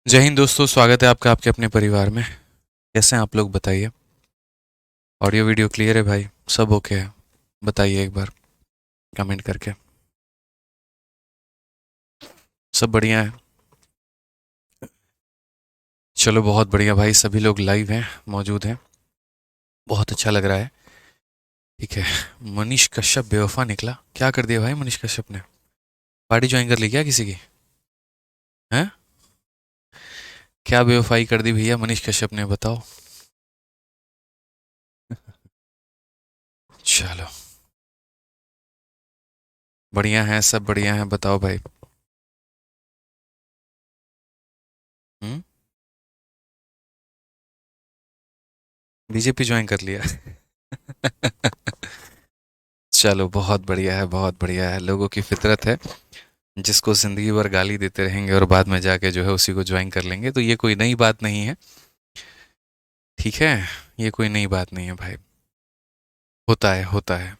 जय हिंद दोस्तों, स्वागत है आपका आपके अपने परिवार में। कैसे हैं आप लोग, बताइए। ऑडियो वीडियो क्लियर है भाई? सब ओके है? बताइए एक बार कमेंट करके। सब बढ़िया है? चलो बहुत बढ़िया भाई, सभी लोग लाइव हैं, मौजूद हैं। बहुत अच्छा लग रहा है। ठीक है। मनीष कश्यप बेवफा निकला, क्या कर दिया भाई मनीष कश्यप ने? पार्टी ज्वाइन कर ली क्या किसी की? हैं? क्या बेवफाई कर दी भैया मनीष कश्यप ने, बताओ। चलो, बढ़िया है, सब बढ़िया है, बताओ भाई। हम्म। बीजेपी ज्वाइन कर लिया? चलो बहुत बढ़िया है, बहुत बढ़िया है, लोगों की फितरत है। जिसको ज़िंदगी भर गाली देते रहेंगे और बाद में जाके जो है उसी को ज्वाइन कर लेंगे, तो ये कोई नई बात नहीं है। ठीक है। ये कोई नई बात नहीं है भाई। होता है, होता है।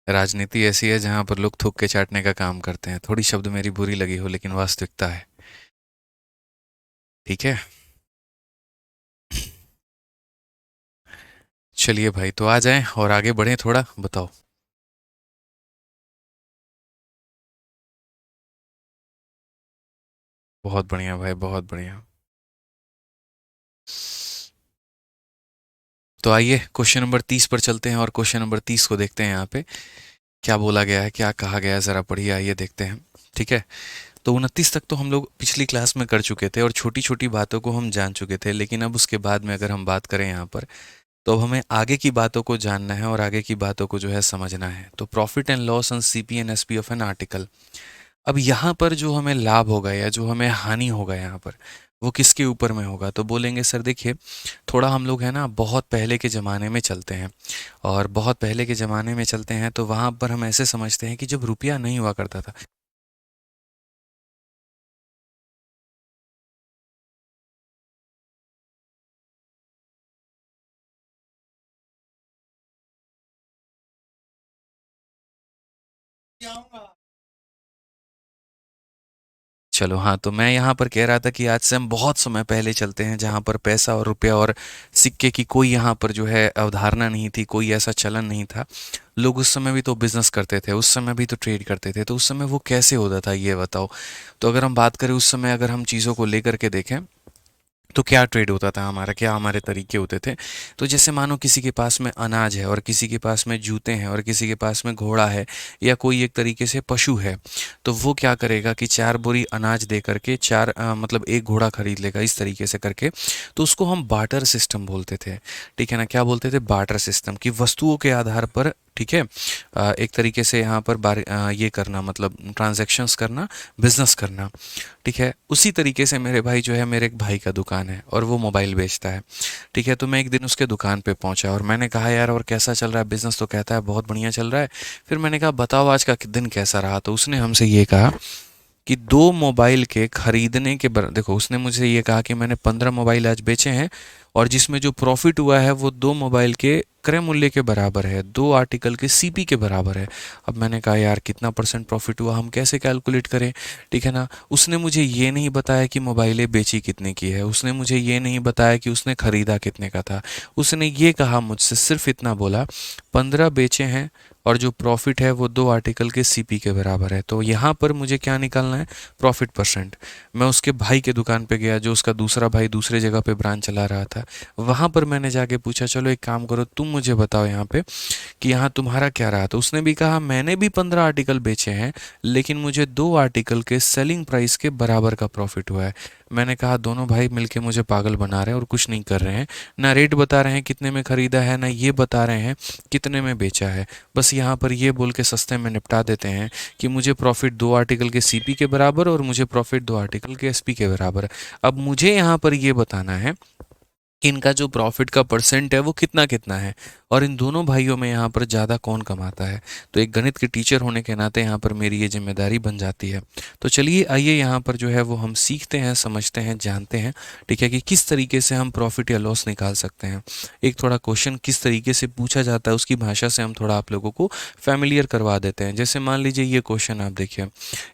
राजनीति ऐसी है जहां पर लोग थूक के चाटने का काम करते हैं। थोड़ी शब्द मेरी बुरी लगी हो, लेकिन वास्तविकता है। ठीक है। चलिए भाई, तो आ जाएं और आगे बढ़ें थोड़ा, बताओ। बहुत बढ़िया भाई, बहुत बढ़िया। तो आइए क्वेश्चन नंबर 30 पर चलते हैं और क्वेश्चन नंबर 30 को देखते हैं। यहाँ पे क्या बोला गया है, क्या कहा गया है, ज़रा पढ़िए, आइए देखते हैं। ठीक है। तो 29 तक तो हम लोग पिछली क्लास में कर चुके थे और छोटी छोटी बातों को हम जान चुके थे, लेकिन अब उसके बाद में अगर हम बात करें यहाँ पर, तो अब हमें आगे की बातों को जानना है और आगे की बातों को जो है समझना है। तो profit and loss on CP and SP of an article. अब यहाँ पर जो हमें लाभ होगा या जो हमें हानि होगा यहाँ पर, वो किसके ऊपर में होगा? तो बोलेंगे सर देखिए, थोड़ा हम लोग है ना बहुत पहले के ज़माने में चलते हैं। और बहुत पहले के ज़माने में चलते हैं तो वहाँ पर हम ऐसे समझते हैं कि जब रुपया नहीं हुआ करता था। चलो हाँ, तो मैं यहाँ पर कह रहा था कि आज से हम बहुत समय पहले चलते हैं जहाँ पर पैसा और रुपया और सिक्के की कोई यहाँ पर जो है अवधारणा नहीं थी, कोई ऐसा चलन नहीं था। लोग उस समय भी तो बिजनेस करते थे, उस समय भी तो ट्रेड करते थे, तो उस समय वो कैसे होता था ये बताओ। तो अगर हम बात करें उस समय, अगर हम चीज़ों को लेकर के देखें, तो क्या ट्रेड होता था हमारा, क्या हमारे तरीके होते थे। तो जैसे मानो किसी के पास में अनाज है और किसी के पास में जूते हैं और किसी के पास में घोड़ा है या कोई एक तरीके से पशु है। तो वो क्या करेगा कि 4 बोरी अनाज दे करके मतलब एक घोड़ा खरीद लेगा, इस तरीके से करके। तो उसको हम बार्टर सिस्टम बोलते थे। ठीक है ना, क्या बोलते थे? बार्टर सिस्टम की वस्तुओं के आधार पर। ठीक है। एक तरीके से यहाँ पर ये करना, मतलब ट्रांजैक्शंस करना, बिजनेस करना। ठीक है। उसी तरीके से मेरे भाई जो है, मेरे एक भाई का दुकान है और वो मोबाइल बेचता है। ठीक है। तो मैं एक दिन उसके दुकान पे पहुंचा और मैंने कहा यार, और कैसा चल रहा है बिजनेस? तो कहता है बहुत बढ़िया चल रहा है। फिर मैंने कहा बताओ आज का दिन कैसा रहा? तो उसने हमसे ये कहा कि 2 मोबाइल के खरीदने के देखो, उसने मुझे ये कहा कि मैंने 15 मोबाइल आज बेचे हैं और जिसमें जो प्रॉफिट हुआ है वो 2 मोबाइल के क्रय मूल्य के बराबर है, 2 आर्टिकल के सीपी के बराबर है। अब मैंने कहा यार कितना परसेंट प्रॉफिट हुआ, हम कैसे कैलकुलेट करें? ठीक है ना। उसने मुझे ये नहीं बताया कि मोबाइलें बेची कितने की है, उसने मुझे ये नहीं बताया कि उसने खरीदा कितने का था। उसने ये कहा मुझसे, सिर्फ इतना बोला, 15 बेचे हैं और जो प्रॉफिट है वो 2 आर्टिकल के सीपी के बराबर है। तो यहाँ पर मुझे क्या निकालना है? Profit percent. मैं उसके भाई के दुकान पे गया, जो उसका दूसरा भाई दूसरे जगह पे ब्रांच चला रहा था। वहाँ पर मैंने जाके पूछा, चलो एक काम करो, तुम मुझे बताओ यहाँ पे कि यहाँ तुम्हारा क्या रहा? तो उसने भी कहा मैंने भी 15 आर्टिकल बेचे हैं, लेकिन मुझे 2 आर्टिकल के सेलिंग प्राइस के बराबर का प्रॉफिट हुआ है। मैंने कहा दोनों भाई मिलके मुझे पागल बना रहे हैं और कुछ नहीं कर रहे हैं। ना रेट बता रहे हैं कितने में खरीदा है, ना ये बता रहे हैं कितने में बेचा है। बस यहाँ पर ये बोल के सस्ते में निपटा देते हैं कि मुझे प्रॉफिट 2 आर्टिकल के सीपी के बराबर और मुझे प्रॉफिट 2 आर्टिकल के एसपी के बराबर। अब मुझे यहाँ पर ये बताना है कि इनका जो प्रॉफिट का परसेंट है वो कितना कितना है और इन दोनों भाइयों में यहाँ पर ज़्यादा कौन कमाता है। तो एक गणित के टीचर होने के नाते यहाँ पर मेरी ये जिम्मेदारी बन जाती है। तो चलिए आइए यहाँ पर जो है वो हम सीखते हैं, समझते हैं, जानते हैं, ठीक है, कि किस तरीके से हम प्रॉफिट या लॉस निकाल सकते हैं। एक थोड़ा क्वेश्चन किस तरीके से पूछा जाता है उसकी भाषा से हम थोड़ा आप लोगों को फैमिलियर करवा देते हैं। जैसे मान लीजिए ये क्वेश्चन आप देखिए,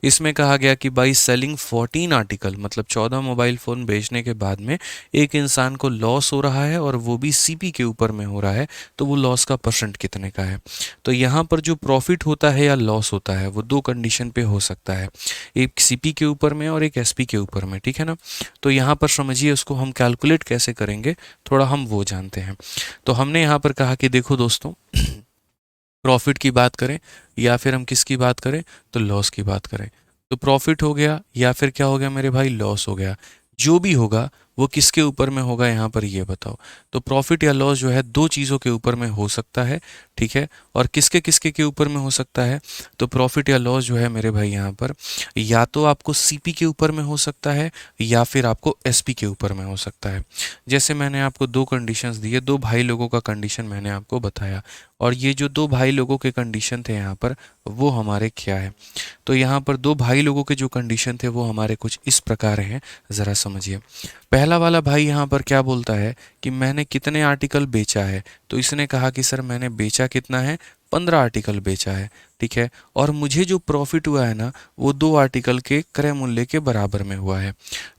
इसमें कहा गया कि बाई सेलिंग 14 आर्टिकल, मतलब 14 मोबाइल फ़ोन बेचने के बाद में एक इंसान को लॉस हो रहा है और वो भी सीपी के ऊपर में हो रहा है, तो वो लॉस का परसेंट कितने का है। तो यहाँ पर जो प्रॉफिट होता है या लॉस होता है वो दो कंडीशन पे हो सकता है, एक सीपी के ऊपर में और एक एसपी के ऊपर में, ठीक है ना। तो यहाँ पर समझिए उसको हम कैलकुलेट कैसे करेंगे, थोड़ा हम वो जानते हैं। तो हमने यहाँ पर कहा कि देखो दोस्तों, प्रॉफिट की बात करें या फिर हम किसकी बात करें, तो लॉस की बात करें। तो प्रॉफिट हो गया या फिर क्या हो गया मेरे भाई, लॉस हो गया। जो भी होगा वो किसके ऊपर में होगा यहाँ पर ये बताओ। तो प्रॉफिट या लॉस जो है दो चीज़ों के ऊपर में हो सकता है, ठीक है। और किसके किसके के ऊपर में हो सकता है, तो प्रॉफिट या लॉस जो है मेरे भाई यहाँ पर या तो आपको सीपी के ऊपर में हो सकता है या फिर आपको एसपी के ऊपर में हो सकता है। जैसे मैंने आपको दो कंडीशंस दिए, दो भाई लोगों का कंडीशन मैंने आपको बताया, और ये जो दो भाई लोगों के कंडीशन थे यहाँ पर वो हमारे क्या है। तो यहाँ पर दो भाई लोगों के जो कंडीशन थे वो हमारे कुछ इस प्रकार हैं, ज़रा समझिए। पहला वाला भाई यहाँ पर क्या बोलता है कि मैंने कितने आर्टिकल बेचा है। तो इसने कहा कि सर मैंने बेचा कितना है, 15 आर्टिकल बेचा है, ठीक है। और मुझे जो प्रॉफिट हुआ है ना वो दो आर्टिकल के क्रय मूल्य के बराबर में हुआ है।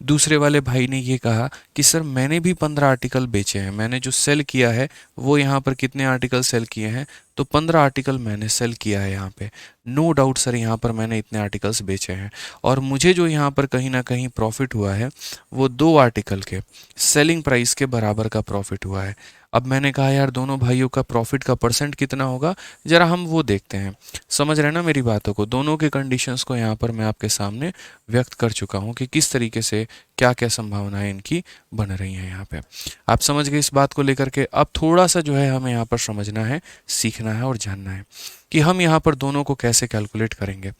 दूसरे वाले भाई ने ये कहा कि सर मैंने भी 15 आर्टिकल बेचे हैं, मैंने जो सेल किया है वो यहाँ पर कितने आर्टिकल सेल किए हैं, तो 15 आर्टिकल मैंने सेल किया है यहाँ पे। नो डाउट सर यहाँ पर मैंने इतने आर्टिकल्स बेचे हैं और मुझे जो यहाँ पर कहीं ना कहीं प्रॉफिट हुआ है वो दो आर्टिकल के सेलिंग प्राइस के बराबर का प्रॉफिट हुआ है। अब मैंने कहा यार दोनों भाइयों का प्रॉफिट का परसेंट कितना होगा, जरा हम वो देखते हैं। समझ रहे हैं ना मेरी बातों को, दोनों के कंडीशंस को यहाँ पर मैं आपके सामने व्यक्त कर चुका हूँ कि किस तरीके से क्या क्या संभावनाएं इनकी बन रही हैं यहाँ पे। आप समझ गए इस बात को लेकर के। अब थोड़ा सा जो है हमें यहाँ पर समझना है, सीखना है और जानना है कि हम यहाँ पर दोनों को कैसे कैलकुलेट करेंगे।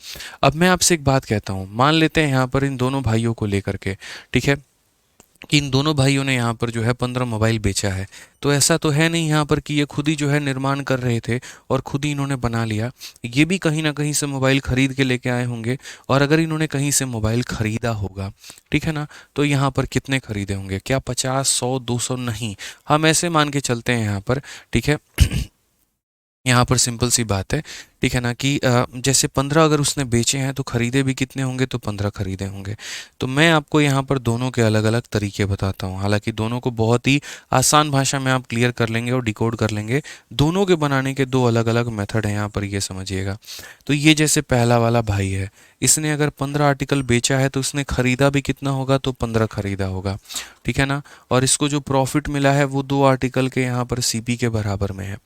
अब मैं आपसे एक बात कहता हूँ, मान लेते हैं यहाँ पर इन दोनों भाइयों को लेकर के, ठीक है, कि इन दोनों भाइयों ने यहाँ पर जो है 15 मोबाइल बेचा है। तो ऐसा तो है नहीं यहाँ पर कि ये खुद ही जो है निर्माण कर रहे थे और खुद ही इन्होंने बना लिया। ये भी कहीं ना कहीं से मोबाइल खरीद के लेके आए होंगे, और अगर इन्होंने कहीं से मोबाइल खरीदा होगा, ठीक है ना, तो यहाँ पर कितने खरीदे होंगे, क्या 50, 100, 200? नहीं, हम ऐसे मान के चलते हैं यहाँ पर, ठीक है। यहाँ पर सिंपल सी बात है, ठीक है ना, कि जैसे 15 अगर उसने बेचे हैं तो खरीदे भी कितने होंगे, तो 15 खरीदे होंगे। तो मैं आपको यहाँ पर दोनों के अलग अलग तरीके बताता हूँ, हालांकि दोनों को बहुत ही आसान भाषा में आप क्लियर कर लेंगे और डिकोड कर लेंगे। दोनों के बनाने के दो अलग अलग मेथड हैं यहाँ पर, ये समझिएगा। तो ये जैसे पहला वाला भाई है, इसने अगर 15 आर्टिकल बेचा है तो उसने खरीदा भी कितना होगा, तो 15 खरीदा होगा, ठीक है ना। और इसको जो प्रॉफिट मिला है वो दो आर्टिकल के यहाँ पर सीपी के बराबर में है।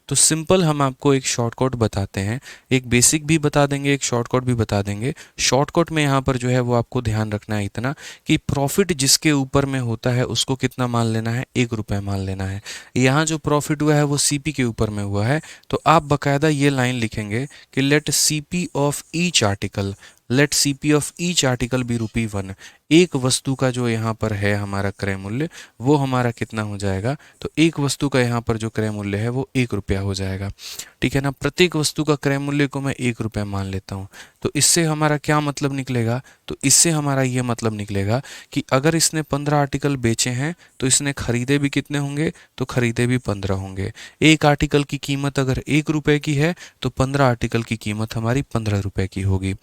तो सिंपल हम आपको एक शॉर्टकट बताते हैं, एक बेसिक भी बता देंगे, एक शॉर्टकट भी बता देंगे। शॉर्टकट में यहाँ पर जो है वो आपको ध्यान रखना है इतना कि प्रॉफिट जिसके ऊपर में होता है उसको कितना मान लेना है, 1 रुपये मान लेना है। यहाँ जो प्रॉफिट हुआ है वो सीपी के ऊपर में हुआ है, तो आप बकायदा ये लाइन लिखेंगे कि let CP of each article, let CP of each article be ₹1। एक वस्तु का जो यहाँ पर है हमारा क्रय मूल्य वो हमारा कितना हो जाएगा, तो एक वस्तु का यहाँ पर जो क्रय मूल्य है वो 1 रुपया हो जाएगा, ठीक है ना। प्रत्येक वस्तु का क्रय मूल्य को मैं 1 रुपया मान लेता हूँ। तो इससे हमारा क्या मतलब निकलेगा, तो इससे हमारा ये मतलब निकलेगा कि अगर इसने 15 आर्टिकल बेचे हैं तो इसने खरीदे भी कितने होंगे, तो खरीदे भी 15 होंगे। एक आर्टिकल की कीमत अगर 1 रुपये की है तो 15 आर्टिकल की कीमत हमारी 15 रुपये की होगी।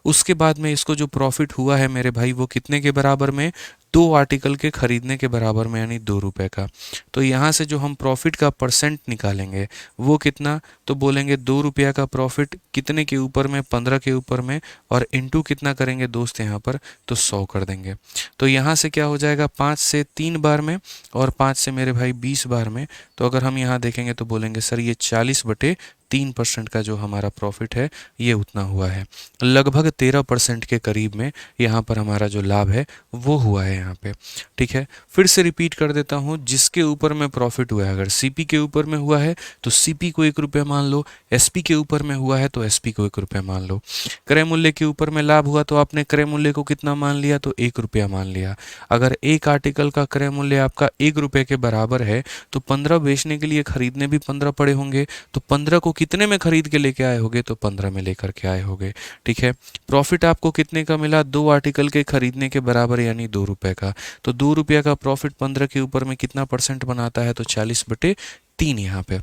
उसके बाद में इसको जो प्रॉफिट हुआ है मेरे भाई वो कितने के बराबर में, दो आर्टिकल के खरीदने के बराबर में, यानी 2 रुपये का। तो यहाँ से जो हम प्रॉफिट का परसेंट निकालेंगे वो कितना, तो बोलेंगे 2 रुपया का प्रॉफिट कितने के ऊपर में, 15 के ऊपर में, और इनटू कितना करेंगे दोस्त यहाँ पर, तो 100 कर देंगे। तो यहाँ से क्या हो जाएगा, 5 से 3 बार में और 5 से मेरे भाई 20 बार में। तो अगर हम यहाँ देखेंगे तो बोलेंगे सर ये 40/3 3% का जो हमारा प्रॉफिट है ये उतना हुआ है। लगभग 13% के करीब में यहाँ पर हमारा जो लाभ है वो हुआ है यहाँ पे। ठीक है, फिर से रिपीट कर देता हूँ, जिसके ऊपर में प्रॉफिट हुआ है, अगर सीपी के ऊपर में हुआ है तो सीपी को 1 रुपया मान लो, एसपी के ऊपर में हुआ है तो एसपी को 1 रुपया मान लो। क्रय मूल्य के ऊपर में लाभ हुआ तो आपने क्रय मूल्य को कितना मान लिया, तो 1 रुपया मान लिया। अगर एक आर्टिकल का क्रय मूल्य आपका 1 रुपये के बराबर है तो 15 बेचने के लिए खरीदने भी 15 पड़े होंगे, तो 15 को कितने में खरीद के लेके आए होगे, तो 15 में लेकर के आए होगे। ठीक है, प्रॉफिट आपको कितने का मिला, 2 आर्टिकल के खरीदने के बराबर यानी 2 रुपये का। तो 2 रुपया का प्रॉफिट 15 के ऊपर में कितना परसेंट बनाता है, तो 40/3 यहाँ पे।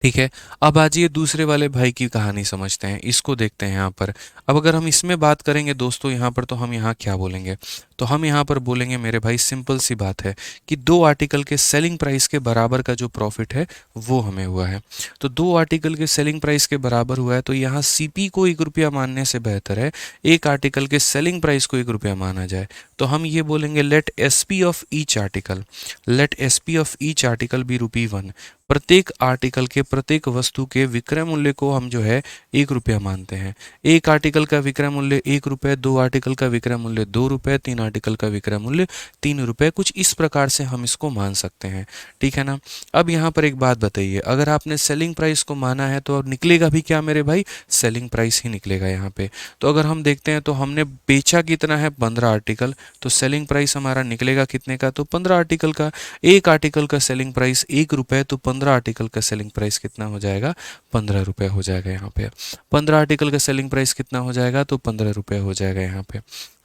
ठीक है, अब आज ये दूसरे वाले भाई की कहानी समझते हैं, इसको देखते हैं यहाँ पर। अब अगर हम इसमें बात करेंगे दोस्तों यहाँ पर, तो हम यहाँ क्या बोलेंगे, तो हम यहाँ पर बोलेंगे मेरे भाई सिंपल सी बात है कि 2 आर्टिकल के सेलिंग प्राइस के बराबर का जो प्रॉफिट है वो हमें हुआ है। तो 2 आर्टिकल के सेलिंग प्राइस के बराबर हुआ है, तो यहाँ सीपी को 1 रुपया मानने से बेहतर है एक आर्टिकल के सेलिंग प्राइस को 1 रुपया माना जाए। तो हम ये बोलेंगे let SP of each article, let SP of each article be ₹1। प्रत्येक आर्टिकल के, प्रत्येक वस्तु के विक्रय मूल्य को हम जो है 1 रुपया मानते हैं। एक आर्टिकल का विक्रय मूल्य 1 रुपये, 2 आर्टिकल का विक्रय मूल्य 2 रुपये, 3 आर्टिकल का विक्रय मूल्य 3 रुपये, कुछ इस प्रकार से हम इसको मान सकते हैं। ठीक है ना। अब यहाँ पर एक बात बताइए, अगर आपने सेलिंग प्राइस को माना है तो निकलेगा भी क्या मेरे भाई, सेलिंग प्राइस ही निकलेगा यहाँ पे। तो अगर हम देखते हैं तो हमने बेचा कितना है, 15 आर्टिकल, तो सेलिंग प्राइस हमारा निकलेगा कितने का, तो 15 आर्टिकल का। एक आर्टिकल का सेलिंग प्राइस 1 रुपये, तो 15 आर्टिकल का सेलिंग प्राइस कितना हो जाएगा, 15 रुपये हो जाएगा यहाँ पे। 15 आर्टिकल का सेलिंग प्राइस कितना हो जाएगा, तो 15 रुपये हो जाएगा यहाँ पे।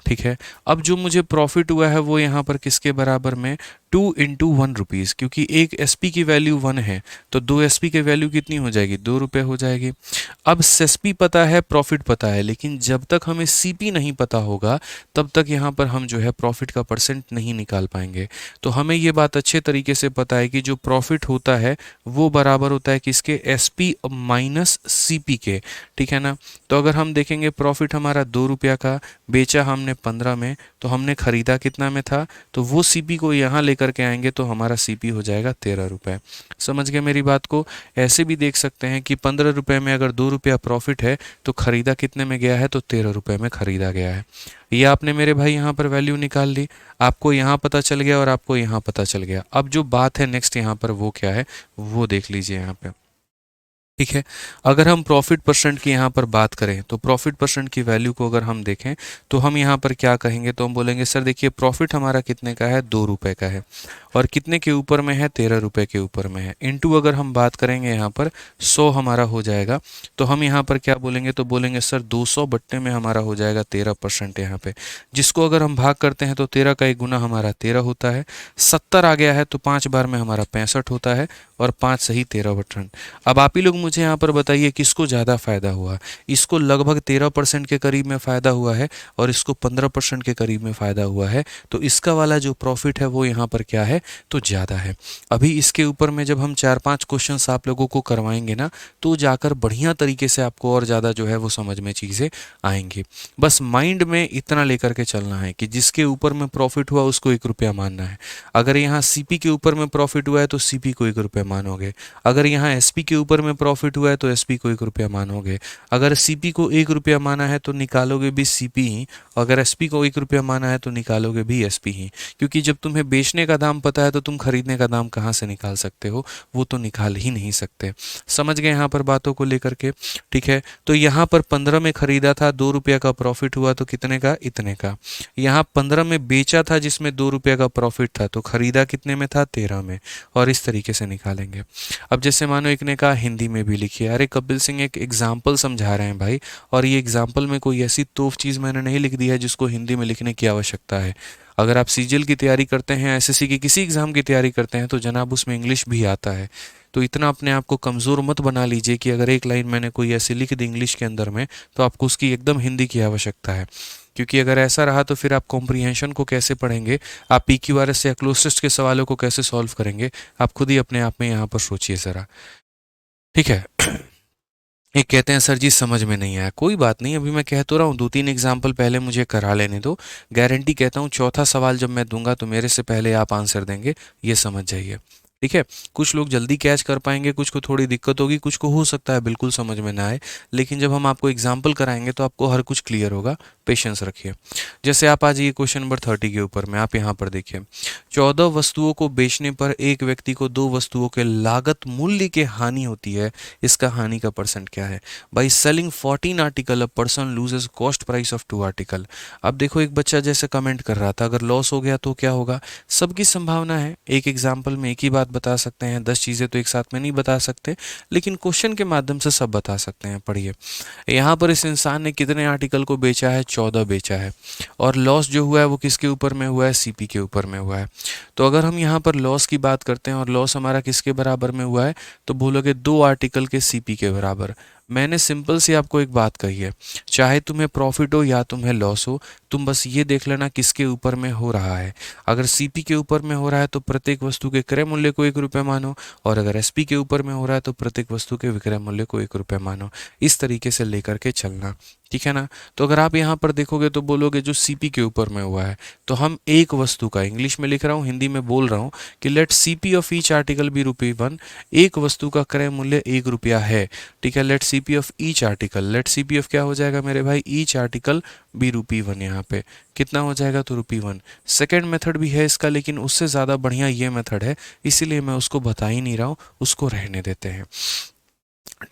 ठीक है, अब जो मुझे प्रॉफिट हुआ है वो यहाँ पर किसके बराबर में, 2 × 1 रुपीज़, क्योंकि एक एसपी की वैल्यू 1 है तो 2 एसपी की वैल्यू कितनी हो जाएगी, 2 रुपये हो जाएगी। अब एसपी पता है, प्रॉफिट पता है, लेकिन जब तक हमें सीपी नहीं पता होगा तब तक यहाँ पर हम जो है प्रॉफिट का परसेंट नहीं निकाल पाएंगे। तो हमें ये बात अच्छे तरीके से पता है कि जो प्रॉफिट होता है वो बराबर होता है किसके, एसपी माइनस सीपी के। ठीक है ना। तो अगर हम देखेंगे प्रॉफिट हमारा 2 रुपया का, बेचा हमने 15 में, तो हमने खरीदा कितना में था, तो वो सीपी को यहाँ लेकर के आएंगे तो हमारा सीपी हो जाएगा 13 रुपये। समझ गए मेरी बात को। ऐसे भी देख सकते हैं कि 15 रुपये में अगर 2 रुपया प्रॉफिट है तो खरीदा कितने में गया है, तो 13 रुपये में खरीदा गया है। ये आपने मेरे भाई यहाँ पर वैल्यू निकाल ली, आपको यहाँ पता चल गया और आपको यहाँ पता चल गया। अब जो बात है नेक्स्ट यहाँ पर वो क्या है, वो देख लीजिए यहाँ पे। ठीक है, अगर हम प्रॉफिट परसेंट की यहाँ पर बात करें तो प्रॉफिट परसेंट की वैल्यू को अगर हम देखें तो हम यहाँ पर क्या कहेंगे, तो हम बोलेंगे सर देखिए प्रॉफिट हमारा कितने का है, 2 रुपये का है, और कितने के ऊपर में है, 13 रुपये के ऊपर में है। इनटू अगर हम बात करेंगे यहाँ पर 100 हमारा हो जाएगा, तो हम यहाँ पर क्या बोलेंगे, तो बोलेंगे सर 200 बट्टे में हमारा हो जाएगा 13% यहाँ पे, जिसको अगर हम भाग करते हैं तो 13 का 1 गुना हमारा 13 होता है। 70 आ गया है तो 5 बार में हमारा 65 होता है, और 5 सही 13%। अब आप ही लोग मुझे यहाँ पर बताइए किसको ज़्यादा फायदा हुआ। इसको लगभग 13% के करीब में फ़ायदा हुआ है और इसको 15% के करीब में फ़ायदा हुआ है, तो इसका वाला जो प्रॉफिट है वो यहाँ पर क्या है, तो ज़्यादा है। अभी इसके ऊपर में जब हम 4-5 क्वेश्चंस आप लोगों को करवाएंगे ना, तो जाकर बढ़िया तरीके से आपको और ज़्यादा जो है वो समझ में चीज़ें आएंगी। बस माइंड में इतना लेकर के चलना है कि जिसके ऊपर में प्रॉफिट हुआ उसको 1 रुपया मानना है। अगर यहाँ सीपी के ऊपर में प्रॉफिट हुआ है तो सीपी को 1 रुपया मानोगे, अगर यहाँ एसपी के ऊपर में प्रॉफिट हुआ है तो एसपी को 1 रुपया मानोगे, अगर सीपी को 1 रुपया माना है तो निकालोगे भी सीपी ही, अगर एसपी को 1 रुपया माना है तो निकालोगे भी एसपी ही, क्योंकि जब तुम्हें बेचने का दाम पता है तो तुम खरीदने का दाम कहाँ से निकाल सकते हो, वो तो निकाल ही नहीं सकते। समझ गए यहाँ पर बातों को लेकर के। ठीक है, तो यहाँ पर 15 में खरीदा था, 2 रुपया का प्रॉफिट हुआ तो कितने का, इतने का। यहाँ 15 में बेचा था जिसमें 2 रुपया का प्रॉफिट था, तो खरीदा कितने में था, 13 में, और इस तरीके से निकालेंगे। अब जैसे मानो एक ने कहा हिंदी में भी लिखिए, अरे कपिल सिंह एक एग्जाम्पल समझा रहे हैं भाई, और ये एग्जाम्पल में कोई ऐसी तोफ चीज़ मैंने नहीं लिख दी है जिसको हिंदी में लिखने की आवश्यकता है। अगर आप सीजीएल की तैयारी करते हैं, एसएससी की किसी एग्ज़ाम की तैयारी करते हैं तो जनाब उसमें इंग्लिश भी आता है। तो इतना अपने आप को कमज़ोर मत बना लीजिए कि अगर एक लाइन मैंने कोई ऐसी लिख दी इंग्लिश के अंदर में तो आपको उसकी एकदम हिंदी की आवश्यकता है, क्योंकि अगर ऐसा रहा तो फिर आप कॉम्प्रीहेंशन को कैसे पढ़ेंगे, आप पीक्यूआरएस या क्लोजेस्ट के सवालों को कैसे सॉल्व करेंगे, आप खुद ही अपने आप में यहाँ पर सोचिए ज़रा। ठीक है। एक कहते हैं सर जी समझ में नहीं आया, कोई बात नहीं, अभी मैं कह तो रहा हूँ 2-3 एग्जाम्पल पहले मुझे करा लेने दो, गारंटी कहता हूँ चौथा सवाल जब मैं दूंगा तो मेरे से पहले आप आंसर देंगे, ये समझ जाइए। ठीक है, कुछ लोग जल्दी कैच कर पाएंगे, कुछ को थोड़ी दिक्कत होगी, कुछ को हो सकता है बिल्कुल समझ में ना आए, लेकिन जब हम आपको एग्जाम्पल कराएंगे तो आपको हर कुछ क्लियर होगा। पेशेंस रखिए। जैसे आप आ जाइए क्वेश्चन नंबर 30 के ऊपर में, आप यहाँ पर देखिए, 14 वस्तुओं को बेचने पर एक व्यक्ति को 2 वस्तुओं के लागत मूल्य की हानि होती है, इसका हानि का परसेंट क्या है? By selling 14 article a person loses cost price of 2 article. अब देखो, एक बच्चा जैसे कमेंट कर रहा था, अगर लॉस हो गया तो क्या होगा? सबकी संभावना है, एक एग्जाम्पल में एक ही बात बता सकते हैं, 10 चीज़ें तो एक साथ में नहीं बता सकते, लेकिन क्वेश्चन के माध्यम से सब बता सकते हैं। पढ़िए, यहाँ पर इस इंसान ने कितने आर्टिकल को बेचा है? 14 बेचा है। और लॉस जो हुआ है वो किसके ऊपर में हुआ है? सीपी के ऊपर में हुआ है। तो अगर हम यहाँ पर लॉस की बात करते हैं और लॉस हमारा किसके बराबर में हुआ है, तो बोलोगे 2 आर्टिकल के सीपी के बराबर। मैंने सिंपल सी आपको एक बात कही है, चाहे तुम्हें प्रॉफिट हो या तुम्हें लॉस हो, तुम बस ये देख लेना किसके ऊपर में हो रहा है। अगर सीपी के ऊपर में हो रहा है तो प्रत्येक वस्तु के क्रय मूल्य को 1 रुपये मानो, और अगर एसपी के ऊपर में हो रहा है तो प्रत्येक वस्तु के विक्रय मूल्य को 1 रुपये मानो। इस तरीके से लेकर के चलना, ठीक है ना। तो अगर आप यहाँ पर देखोगे तो बोलोगे जो सीपी के ऊपर में हुआ है, तो हम एक वस्तु का, इंग्लिश में लिख रहा हूँ, हिंदी में बोल रहा हूँ कि let CP of each article be ₹1। एक वस्तु का क्रय मूल्य 1 रुपया है, ठीक है। Let CP of each article, let CP of क्या हो जाएगा मेरे भाई? Each article be ₹1। यहाँ पे कितना हो जाएगा? तो ₹1। सेकेंड मेथड भी है इसका, लेकिन उससे ज़्यादा बढ़िया ये मेथड है, इसीलिए मैं उसको बता ही नहीं रहा हूँ, उसको रहने देते हैं,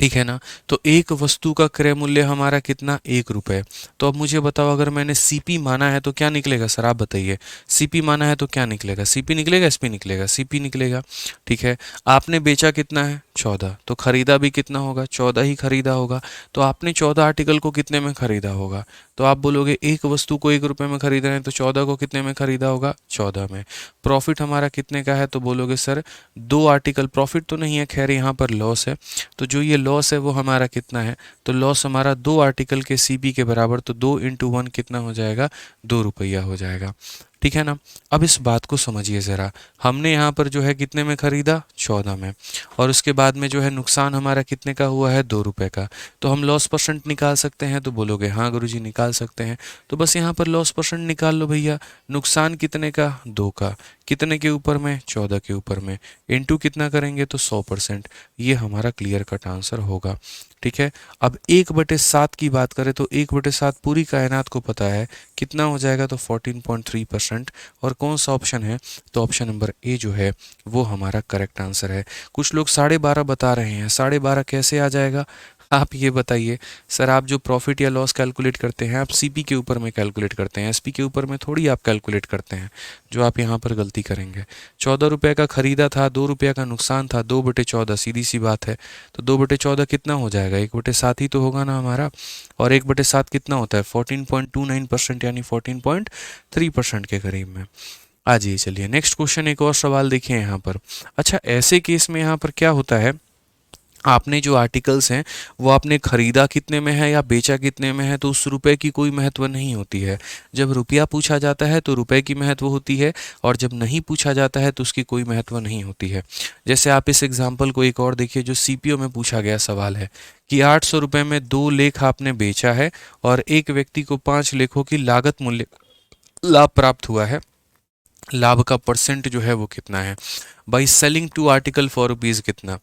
ठीक है ना। तो एक वस्तु का क्रय मूल्य हमारा कितना? 1 रुपये। तो अब मुझे बताओ, अगर मैंने सीपी माना है तो क्या निकलेगा सर? आप बताइए, सीपी माना है तो क्या निकलेगा? सीपी निकलेगा, एसपी निकलेगा? सीपी निकलेगा, ठीक है। आपने बेचा कितना है? 14। तो खरीदा भी कितना होगा? 14 ही खरीदा होगा। तो आपने 14 आर्टिकल को कितने में खरीदा होगा? तो आप बोलोगे एक वस्तु को 1 रुपये में खरीद रहे हैं, तो 14 को कितने में खरीदा होगा? 14 में। प्रॉफिट हमारा कितने का है? तो बोलोगे सर 2 आर्टिकल, प्रॉफिट तो नहीं है, खैर यहाँ पर लॉस है, तो जो ये लॉस है वो हमारा कितना है? तो लॉस हमारा 2 आर्टिकल के सीपी के बराबर, तो 2 × 1 कितना हो जाएगा? 2 रुपया हो जाएगा, ठीक है ना। अब इस बात को समझिए ज़रा, हमने यहाँ पर जो है कितने में खरीदा? 14 में, और उसके बाद में जो है नुकसान हमारा कितने का हुआ है? 2 रुपये का। तो हम लॉस परसेंट निकाल सकते हैं? तो बोलोगे हाँ गुरुजी निकाल सकते हैं। तो बस यहाँ पर लॉस परसेंट निकाल लो भैया। नुकसान कितने का? 2 का। कितने के ऊपर में? 14 के ऊपर में। इनटू कितना करेंगे? तो 100%। ये हमारा क्लियर कट आंसर होगा, ठीक है। अब 1/7 की बात करें तो 1/7 पूरी कायनात को पता है कितना हो जाएगा? तो 14.3%। और कौन सा ऑप्शन है? तो ऑप्शन नंबर ए जो है वो हमारा करेक्ट आंसर है। कुछ लोग 12.5 बता रहे हैं, 12.5 कैसे आ जाएगा? आप ये बताइए सर, आप जो प्रॉफिट या लॉस कैलकुलेट करते हैं, आप सीपी के ऊपर में कैलकुलेट करते हैं, एसपी के ऊपर में थोड़ी आप कैलकुलेट करते हैं, जो आप यहाँ पर गलती करेंगे। 14 रुपये का खरीदा था, 2 रुपये का नुकसान था, 2/14, सीधी सी बात है। तो 2/14 कितना हो जाएगा? 1/7 ही तो होगा ना हमारा। और 1/7 कितना होता है? 14.29%, यानी 14.3% के करीब में। आ जाइए, चलिए नेक्स्ट क्वेश्चन, एक और सवाल देखिए यहाँ पर। अच्छा, ऐसे केस में यहाँ पर क्या होता है, आपने जो आर्टिकल्स हैं वो आपने खरीदा कितने में है या बेचा कितने में है, तो उस रुपए की कोई महत्व नहीं होती है। जब रुपया पूछा जाता है तो रुपए की महत्व होती है, और जब नहीं पूछा जाता है तो उसकी कोई महत्व नहीं होती है। जैसे आप इस एग्जाम्पल को एक और देखिए, जो सीपीओ में पूछा गया सवाल है कि 800 रुपये में 2 लेख आपने बेचा है और एक व्यक्ति को 5 लेखों की लागत मूल्य लाभ प्राप्त हुआ है, लाभ का परसेंट जो है वो कितना है? By selling 2 article for rupees कितना?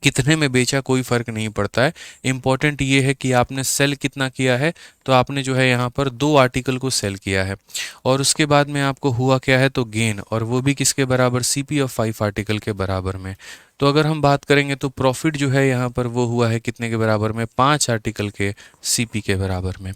कितने में बेचा कोई फर्क नहीं पड़ता है, इंपॉर्टेंट ये है कि आपने सेल कितना किया है। तो आपने जो है यहाँ पर 2 आर्टिकल को सेल किया है, और उसके बाद में आपको हुआ क्या है? तो गेन, और वो भी किसके बराबर? सीपी ऑफ 5 आर्टिकल के बराबर में। तो अगर हम बात करेंगे तो प्रॉफिट जो है यहाँ पर वो हुआ है कितने के बराबर में? 5 आर्टिकल के सीपी के बराबर में।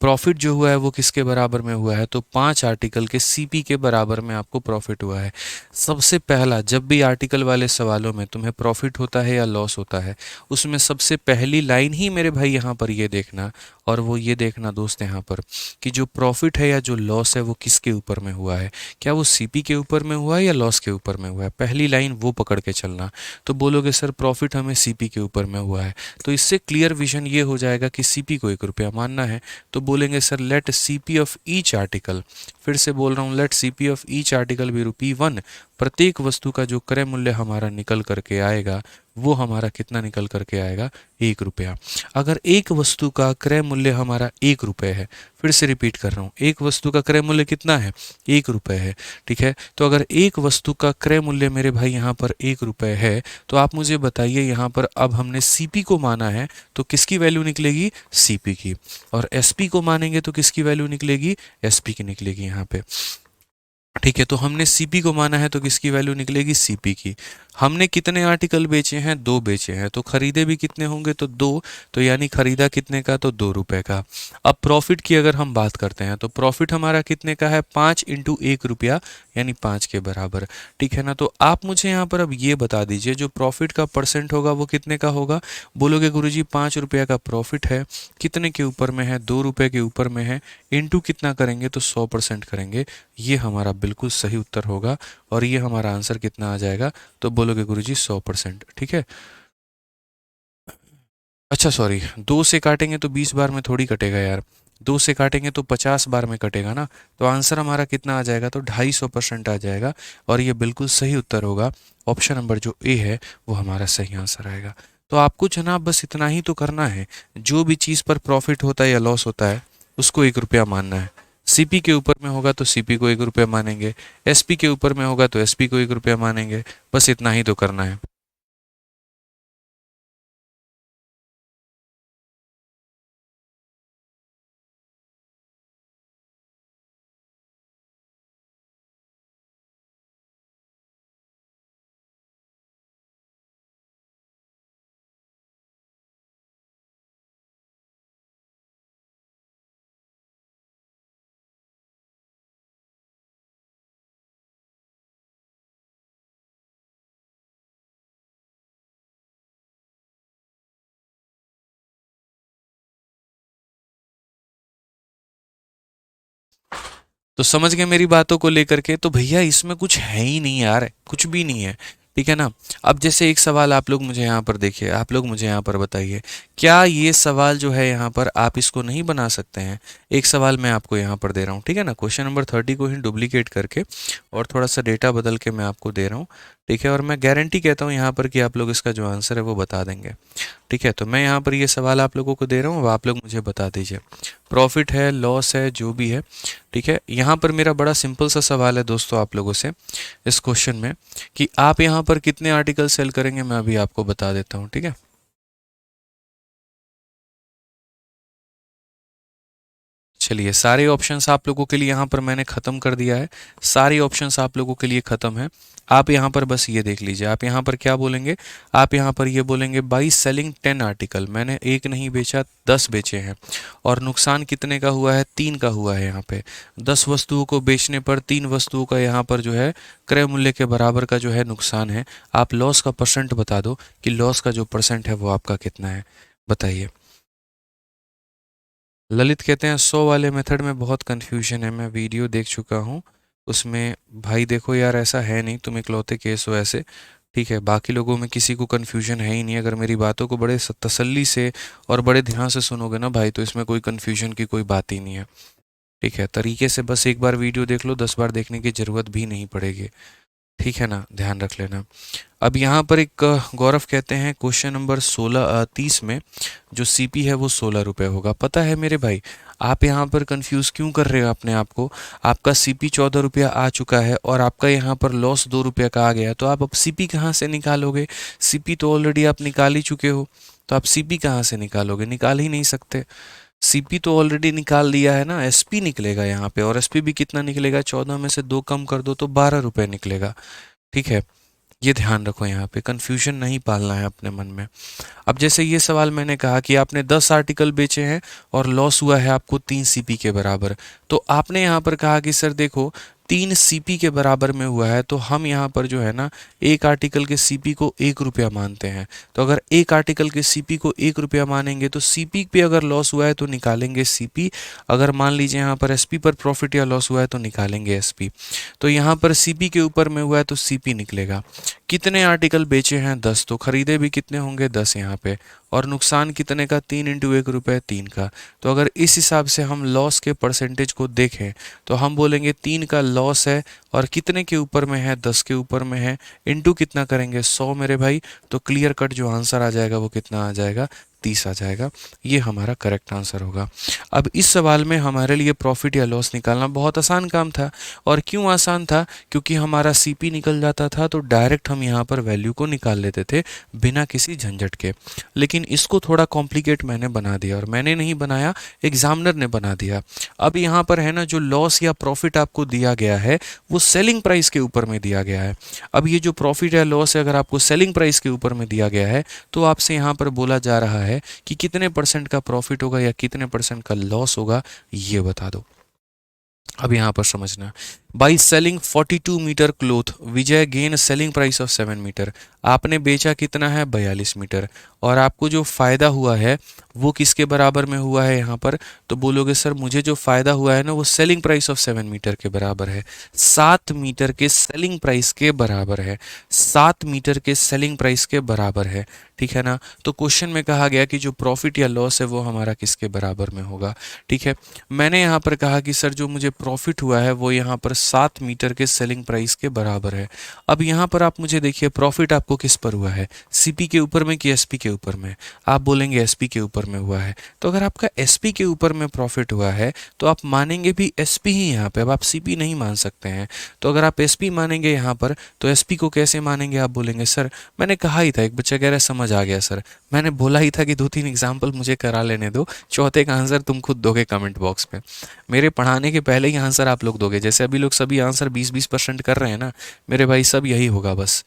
प्रॉफिट जो हुआ है वो किसके बराबर में हुआ है? तो 5 आर्टिकल के सीपी के बराबर में आपको प्रॉफिट हुआ है। सबसे पहला, जब भी आर्टिकल वाले सवालों में तुम्हें प्रॉफिट होता है या लॉस होता है, उसमें सबसे पहली लाइन ही मेरे भाई यहाँ पर ये देखना, और वो ये देखना दोस्त यहाँ पर, कि जो प्रॉफिट है या जो लॉस है वो किसके ऊपर में हुआ है। क्या वो सीपी के ऊपर में हुआ है या लॉस के ऊपर में हुआ है? पहली लाइन वो पकड़ के चलना। तो बोलोगे सर प्रॉफिट हमें सीपी के ऊपर में हुआ है, तो इससे क्लियर विजन ये हो जाएगा कि सीपी को 1 रुपया मानना है। तो बोलेंगे sir let CP of each article, फिर से बोल रहा हूँ, let CP of each article be ₹1। प्रत्येक वस्तु का जो क्रय मूल्य हमारा निकल करके आएगा वो हमारा कितना निकल करके आएगा, 1 रुपया। अगर एक वस्तु का क्रय मूल्य हमारा 1 रुपये है, फिर से रिपीट कर रहा हूँ, एक वस्तु का क्रय मूल्य कितना है, 1 रुपये है, ठीक है। तो अगर एक वस्तु का क्रय मूल्य मेरे भाई यहाँ पर 1 रुपये है, तो आप मुझे बताइए यहाँ पर अब हमने सीपी को माना है तो किसकी वैल्यू निकलेगी, सीपी की, और एसपी को मानेंगे तो किसकी वैल्यू निकलेगी, एसपी की निकलेगी यहाँ पे, ठीक है। तो हमने सीपी को माना है तो किसकी वैल्यू निकलेगी, सीपी की। हमने कितने आर्टिकल बेचे हैं, 2 बेचे हैं, तो खरीदे भी कितने होंगे, तो 2, तो यानी खरीदा कितने का, तो 2 रुपए का। अब प्रॉफिट की अगर हम बात करते हैं तो प्रॉफिट हमारा कितने का है, 5 इंटू 1 रुपया, यानी 5 के बराबर, ठीक है ना। तो आप मुझे यहाँ पर अब ये बता दीजिए जो प्रॉफिट का परसेंट होगा वो कितने का होगा। बोलोगे गुरुजी 5 रुपया का प्रॉफिट है, कितने के ऊपर में है, 2 रुपये के ऊपर में है, इंटू कितना करेंगे, तो 100% करेंगे। ये हमारा बिल्कुल सही उत्तर होगा और ये हमारा आंसर कितना आ जाएगा, तो बोलोगे गुरुजी 100%, ठीक है। अच्छा सॉरी, 2 से काटेंगे तो 20 बार में थोड़ी कटेगा यार, 2 से काटेंगे तो 50 बार में कटेगा ना। तो आंसर हमारा कितना आ जाएगा, तो 250% आ जाएगा और ये बिल्कुल सही उत्तर होगा। ऑप्शन नंबर जो ए है वो हमारा सही आंसर आएगा। तो आपको जनाब बस इतना ही तो करना है, जो भी चीज़ पर प्रॉफिट होता है या लॉस होता है उसको 1 रुपया मानना है। सीपी के ऊपर में होगा तो सीपी को 1 रुपया मानेंगे, एसपी के ऊपर में होगा तो एसपी को 1 रुपया मानेंगे, बस इतना ही तो करना है। तो समझ गए मेरी बातों को लेकर के, तो भैया इसमें कुछ है ही नहीं यार, कुछ भी नहीं है, ठीक है ना। अब जैसे एक सवाल आप लोग मुझे यहाँ पर देखिए, आप लोग मुझे यहाँ पर बताइए, क्या ये सवाल जो है यहाँ पर आप इसको नहीं बना सकते हैं। एक सवाल मैं आपको यहाँ पर दे रहा हूँ, ठीक है ना, क्वेश्चन नंबर 30 को ही डुप्लीकेट करके और थोड़ा सा डेटा बदल के मैं आपको दे रहा हूँ, ठीक है। और मैं गारंटी कहता हूँ यहाँ पर कि आप लोग इसका जो आंसर है वो बता देंगे, ठीक है। तो मैं यहाँ पर ये सवाल आप लोगों को दे रहा हूँ, अब आप लोग मुझे बता दीजिए, प्रॉफिट है, लॉस है, जो भी है, ठीक है। यहाँ पर मेरा बड़ा सिंपल सा सवाल है दोस्तों आप लोगों से इस क्वेश्चन में, कि आप यहाँ पर कितने आर्टिकल सेल करेंगे, मैं अभी आपको बता देता हूँ, ठीक है। चलिए सारे ऑप्शंस आप लोगों के लिए यहाँ पर मैंने ख़त्म कर दिया है, सारे ऑप्शंस आप लोगों के लिए ख़त्म है। आप यहाँ पर बस ये देख लीजिए, आप यहाँ पर क्या बोलेंगे, आप यहाँ पर ये बोलेंगे बाई सेलिंग 10 आर्टिकल, मैंने एक नहीं बेचा 10 बेचे हैं, और नुकसान कितने का हुआ है, 3 का हुआ है। यहाँ पे 10 वस्तुओं को बेचने पर 3 वस्तुओं का यहाँ पर जो है क्रय मूल्य के बराबर का जो है नुकसान है। आप लॉस का परसेंट बता दो कि लॉस का जो परसेंट है वो आपका कितना है, बताइए। ललित कहते हैं 100 वाले मेथड में बहुत कन्फ्यूजन है, मैं वीडियो देख चुका हूँ उसमें। भाई देखो यार ऐसा है नहीं, तुम इकलौते केस हो ऐसे, ठीक है। बाकी लोगों में किसी को कन्फ्यूजन है ही नहीं। अगर मेरी बातों को बड़े तसल्ली से और बड़े ध्यान से सुनोगे ना भाई, तो इसमें कोई कन्फ्यूजन की कोई बात ही नहीं है, ठीक है। तरीके से बस एक बार वीडियो देख लो, 10 बार देखने की ज़रूरत भी नहीं पड़ेगी, ठीक है ना, ध्यान रख लेना। अब यहाँ पर एक गौरव कहते हैं क्वेश्चन नंबर 30 में जो सीपी है वो 16 रुपये होगा। पता है मेरे भाई, आप यहाँ पर कंफ्यूज क्यों कर रहे हो अपने आप को। आपका सीपी 14 रुपया आ चुका है और आपका यहाँ पर लॉस 2 रुपये का आ गया, तो आप अब सीपी कहाँ से निकालोगे। सीपी तो ऑलरेडी आप निकाल ही चुके हो, तो आप सीपी कहाँ से निकालोगे, निकाल ही नहीं सकते। सीपी तो ऑलरेडी निकाल लिया है ना, एसपी निकलेगा यहाँ पे, और एसपी भी कितना निकलेगा, 14 में से 2 कम कर दो तो 12 रुपये निकलेगा, ठीक है। ये ध्यान रखो, यहाँ पे कंफ्यूजन नहीं पालना है अपने मन में। अब जैसे ये सवाल मैंने कहा कि आपने 10 आर्टिकल बेचे हैं और लॉस हुआ है आपको 3 सीपी के बराबर, तो आपने यहाँ पर कहा कि सर देखो 3 सीपी के बराबर में हुआ है, तो हम यहाँ पर जो है ना एक आर्टिकल के सीपी को 1 रुपया मानते हैं। तो अगर एक आर्टिकल के सीपी को 1 रुपया मानेंगे तो सीपी पे अगर लॉस हुआ है तो निकालेंगे सीपी, अगर मान लीजिए यहाँ पर एसपी पर प्रॉफिट या लॉस हुआ है तो निकालेंगे एसपी। तो यहाँ पर सीपी के ऊपर में हुआ है तो सीपी निकलेगा। कितने आर्टिकल बेचे हैं, 10, तो खरीदे भी कितने होंगे, 10 यहाँ पे, और नुकसान कितने का, 3 इंटू 1 रुपये, 3 का। तो अगर इस हिसाब से हम लॉस के परसेंटेज को देखें तो हम बोलेंगे 3 का लॉस है और कितने के ऊपर में है, 10 के ऊपर में है, इनटू कितना करेंगे 100 मेरे भाई, तो क्लियर कट जो आंसर आ जाएगा वो कितना आ जाएगा, 30 आ जाएगा। ये हमारा करेक्ट आंसर होगा। अब इस सवाल में हमारे लिए प्रॉफिट या लॉस निकालना बहुत आसान काम था। और क्यों आसान था? क्योंकि हमारा सीपी निकल जाता था तो डायरेक्ट हम यहाँ पर वैल्यू को निकाल लेते थे बिना किसी झंझट के। लेकिन इसको थोड़ा कॉम्प्लिकेट मैंने बना दिया, और मैंने नहीं बनाया, एग्जामिनर ने बना दिया। अब यहाँ पर है ना, जो लॉस या प्रॉफिट आपको दिया गया है वो सेलिंग प्राइस के ऊपर में दिया गया है। अब ये जो प्रॉफिट या लॉस है अगर आपको सेलिंग प्राइस के ऊपर में दिया गया है तो आपसे यहाँ पर बोला जा रहा है कि कितने परसेंट का प्रॉफिट होगा या कितने परसेंट का लॉस होगा, ये बता दो। अब यहाँ पर समझना, by selling 42 metre cloth Vijay gain selling price of 7 metre. आपने बेचा कितना है, 42 मीटर, और आपको जो फ़ायदा हुआ है वो किसके बराबर में हुआ है यहाँ पर? तो बोलोगे सर मुझे जो फ़ायदा हुआ है ना वो सेलिंग प्राइस ऑफ 7 मीटर के बराबर है, 7 मीटर के सेलिंग प्राइस के बराबर है, 7 मीटर के सेलिंग प्राइस के बराबर है, ठीक है ना। तो क्वेश्चन में कहा गया कि जो प्रॉफिट या लॉस है वो हमारा किसके बराबर में होगा, ठीक है। मैंने यहाँ पर कहा कि सर जो मुझे प्रॉफिट हुआ है वो यहाँ पर 7 मीटर के सेलिंग प्राइस के बराबर है। अब यहाँ पर आप मुझे देखिए, प्रॉफिट आपको किस पर हुआ है, सीपी के ऊपर में कि एसपी के ऊपर में? आप बोलेंगे एसपी के ऊपर में हुआ है। तो अगर आपका एसपी के ऊपर में प्रॉफिट हुआ है तो आप मानेंगे भी एसपी ही यहाँ पे, अब आप सीपी नहीं मान सकते हैं। तो अगर आप एसपी मानेंगे यहाँ पर तो एसपी को कैसे मानेंगे? आप बोलेंगे सर मैंने कहा ही था, एक बच्चा कह रहा है समझ आ गया सर, मैंने बोला ही था कि 2-3 एग्जाम्पल मुझे करा लेने दो, चौथे का आंसर तुम खुद दोगे कमेंट बॉक्स पे। मेरे पढ़ाने के पहले ही आंसर आप लोग दोगे, जैसे अभी लोग सभी आंसर 20-20% कर रहे हैं ना मेरे भाई, सब यही होगा बस,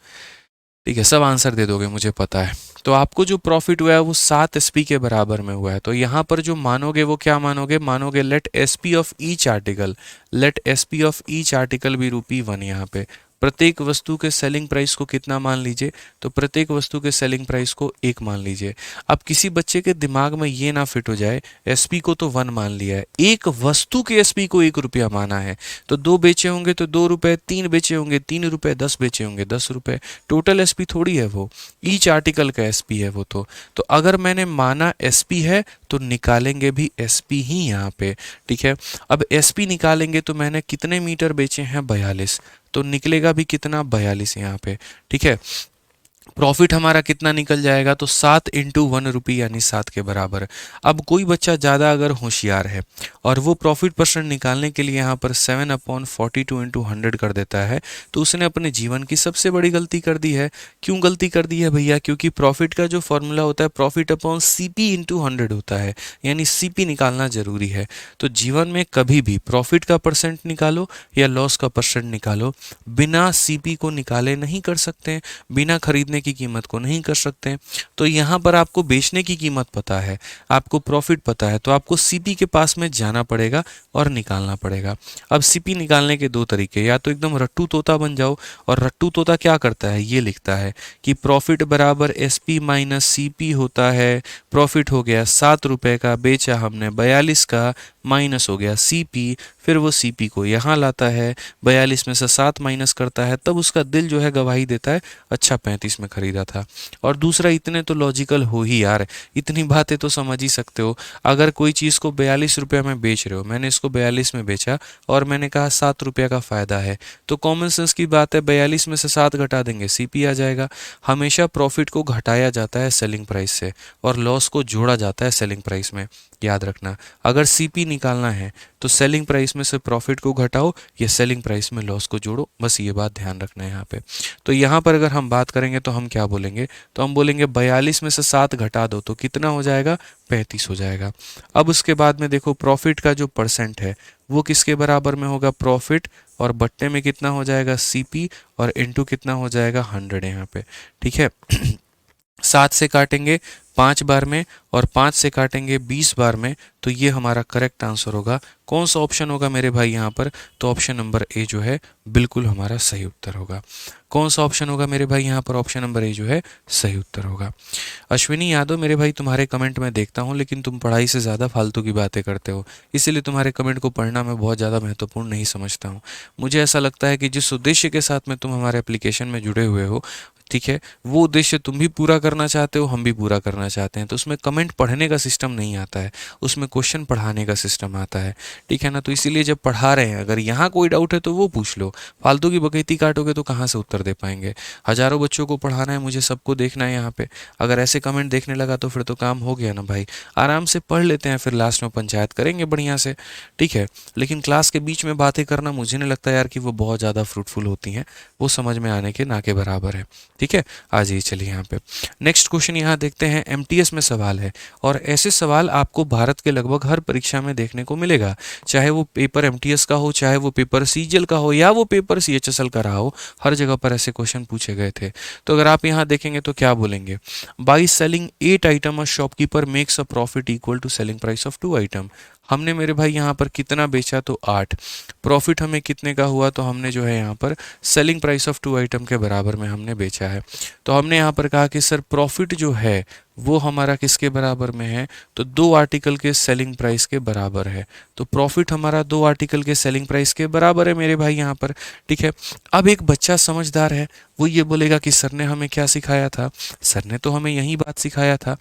ठीक है, सब आंसर दे दोगे मुझे पता है। तो आपको जो प्रॉफिट हुआ है वो 7 एसपी के बराबर में हुआ है। तो यहाँ पर जो मानोगे वो क्या मानोगे, मानोगे let SP of each article, let SP of each article be ₹1 यहाँ पे। प्रत्येक वस्तु के सेलिंग प्राइस को कितना मान लीजिए, तो प्रत्येक वस्तु के सेलिंग प्राइस को 1 मान लीजिए। अब किसी बच्चे के दिमाग में ये ना फिट हो जाए, एसपी को तो 1 मान लिया है, एक वस्तु के एसपी को ₹1 माना है, तो 2 बेचे होंगे तो ₹2, 3 बेचे होंगे ₹3, 10 बेचे होंगे ₹10। टोटल एसपी थोड़ी है वो, ईच आर्टिकल का एसपी है वो। तो अगर मैंने माना एसपी है तो निकालेंगे भी एसपी ही यहाँ पे, ठीक है। अब एसपी निकालेंगे तो मैंने कितने मीटर बेचे हैं, 42, तो निकलेगा भी कितना, 42 यहाँ पे, ठीक है। प्रॉफिट हमारा कितना निकल जाएगा, तो 7 इंटू ₹1 यानी 7 के बराबर। अब कोई बच्चा ज़्यादा अगर होशियार है और वो प्रॉफिट परसेंट निकालने के लिए यहाँ पर 7/42 इंटू 100 कर देता है, तो उसने अपने जीवन की सबसे बड़ी गलती कर दी है। क्यों गलती कर दी है भैया? क्योंकि प्रॉफिट का जो फॉर्मूला होता है प्रॉफिट अपॉन सीपी इंटू 100 होता है, यानी सीपी निकालना जरूरी है। तो जीवन में कभी भी प्रॉफिट का परसेंट निकालो या लॉस का परसेंट निकालो, बिना सीपी को निकाले नहीं कर सकते, बिना खरीदने की कीमत को नहीं कर सकते। तो यहाँ पर आपको बेचने की कीमत पता है, आपको प्रॉफिट पता है, तो आपको सीपी के पास में जाना पड़ेगा और निकालना पड़ेगा। अब सीपी निकालने के दो तरीके, या तो एकदम रट्टू तोता बन जाओ, और रट्टू तोता क्या करता है, ये लिखता है कि प्रॉफिट बराबर एसपी माइनस सीपी होता है। प्रॉफिट हो गया ₹7 का, बेचा हमने 42 का, माइनस हो गया सीपी, फिर वो सीपी को यहाँ लाता है, 42 में से 7 माइनस करता है, तब उसका दिल जो है गवाही देता है अच्छा 35 में खरीदा था। और दूसरा, इतने तो लॉजिकल हो ही यार, इतनी बातें तो समझ ही सकते हो। अगर कोई चीज़ को ₹42 में बेच रहे हो, मैंने इसको 42 में बेचा और मैंने कहा ₹7 का फ़ायदा है, तो कॉमन सेंस की बात है 42 में से 7 घटा देंगे, सीपी आ जाएगा। हमेशा प्रॉफिट को घटाया जाता है सेलिंग प्राइस से और लॉस को जोड़ा जाता है सेलिंग प्राइस में, याद रखना। अगर सीपी निकालना है तो सेलिंग प्राइस में से प्रॉफिट को घटाओ या सेलिंग प्राइस में लॉस को जोड़ो, बस ये बात ध्यान रखना है यहाँ पे। तो यहाँ पर अगर हम बात करेंगे तो हम क्या बोलेंगे, तो हम बोलेंगे 42 में से 7 घटा दो तो कितना हो जाएगा, 35 हो जाएगा। अब उसके बाद में देखो प्रॉफिट का जो परसेंट है वो किसके बराबर में होगा, प्रॉफिट, और बट्टे में कितना हो जाएगा सीपी, और इनटू कितना हो जाएगा 100 यहाँ पे, ठीक है। 7 से काटेंगे 5 बार में और 5 से काटेंगे 20 बार में, तो ये हमारा करेक्ट आंसर होगा। कौन सा ऑप्शन होगा मेरे भाई यहाँ पर, तो ऑप्शन नंबर ए जो है बिल्कुल हमारा सही उत्तर होगा। कौन सा ऑप्शन होगा मेरे भाई यहाँ पर, ऑप्शन नंबर ए जो है सही उत्तर होगा। अश्विनी यादव मेरे भाई, तुम्हारे कमेंट में देखता हूँ लेकिन तुम पढ़ाई से ज़्यादा फालतू की बातें करते हो, इसीलिए तुम्हारे कमेंट को पढ़ना मैं बहुत ज़्यादा महत्वपूर्ण नहीं समझता हूँ। मुझे ऐसा लगता है कि जिस उद्देश्य के साथ में तुम हमारे एप्लीकेशन में जुड़े हुए हो, ठीक है, वो उद्देश्य तुम भी पूरा करना चाहते हो, हम भी पूरा करना करना चाहते हैं तो उसमें कमेंट पढ़ने का सिस्टम नहीं आता है, उसमें क्वेश्चन पढ़ाने का सिस्टम आता है। ठीक है ना, तो इसीलिए जब पढ़ा रहे हैं अगर यहाँ कोई डाउट है तो वो पूछ लो, फालतू की बकैती काटोगे तो कहाँ से उत्तर दे पाएंगे। हजारों बच्चों को पढ़ाना है, मुझे सबको देखना है यहाँ पे, अगर ऐसे कमेंट देखने लगा तो फिर तो काम हो गया ना भाई। आराम से पढ़ लेते हैं, फिर लास्ट में पंचायत करेंगे बढ़िया से। ठीक है, लेकिन क्लास के बीच में बातें करना मुझे नहीं लगता यार कि वो बहुत ज़्यादा फ्रूटफुल होती हैं, वो समझ में आने के ना के बराबर है। ठीक है, आ जाइए चलिए यहाँ पे नेक्स्ट क्वेश्चन यहाँ देखते हैं। एमटीएस में सवाल है और ऐसे सवाल आपको भारत के लगभग हर परीक्षा में देखने को मिलेगा, चाहे वो पेपर एमटीएस का हो, चाहे वो पेपर सीजीएल का हो, या वो पेपर सीएचएसएल का रहा हो, हर जगह पर ऐसे क्वेश्चन पूछे गए थे। तो अगर आप यहाँ देखेंगे तो क्या बोलेंगे, by selling 8 item a shopkeeper makes a profit equal to selling price of 2 item. हमने मेरे भाई यहाँ पर कितना बेचा, तो 8, प्रॉफिट हमें कितने का हुआ, तो हमने जो है यहाँ पर सेलिंग प्राइस ऑफ 2 आइटम के बराबर में हमने बेचा है। तो हमने यहाँ पर कहा कि सर प्रॉफिट जो है वो हमारा किसके बराबर में है, तो 2 आर्टिकल के सेलिंग प्राइस के बराबर है। तो प्रॉफिट हमारा 2 आर्टिकल के सेलिंग प्राइस के बराबर है मेरे भाई यहाँ पर। ठीक है, अब एक बच्चा समझदार है, वो ये बोलेगा कि सर ने हमें क्या सिखाया था, सर ने तो हमें यही बात सिखाया था।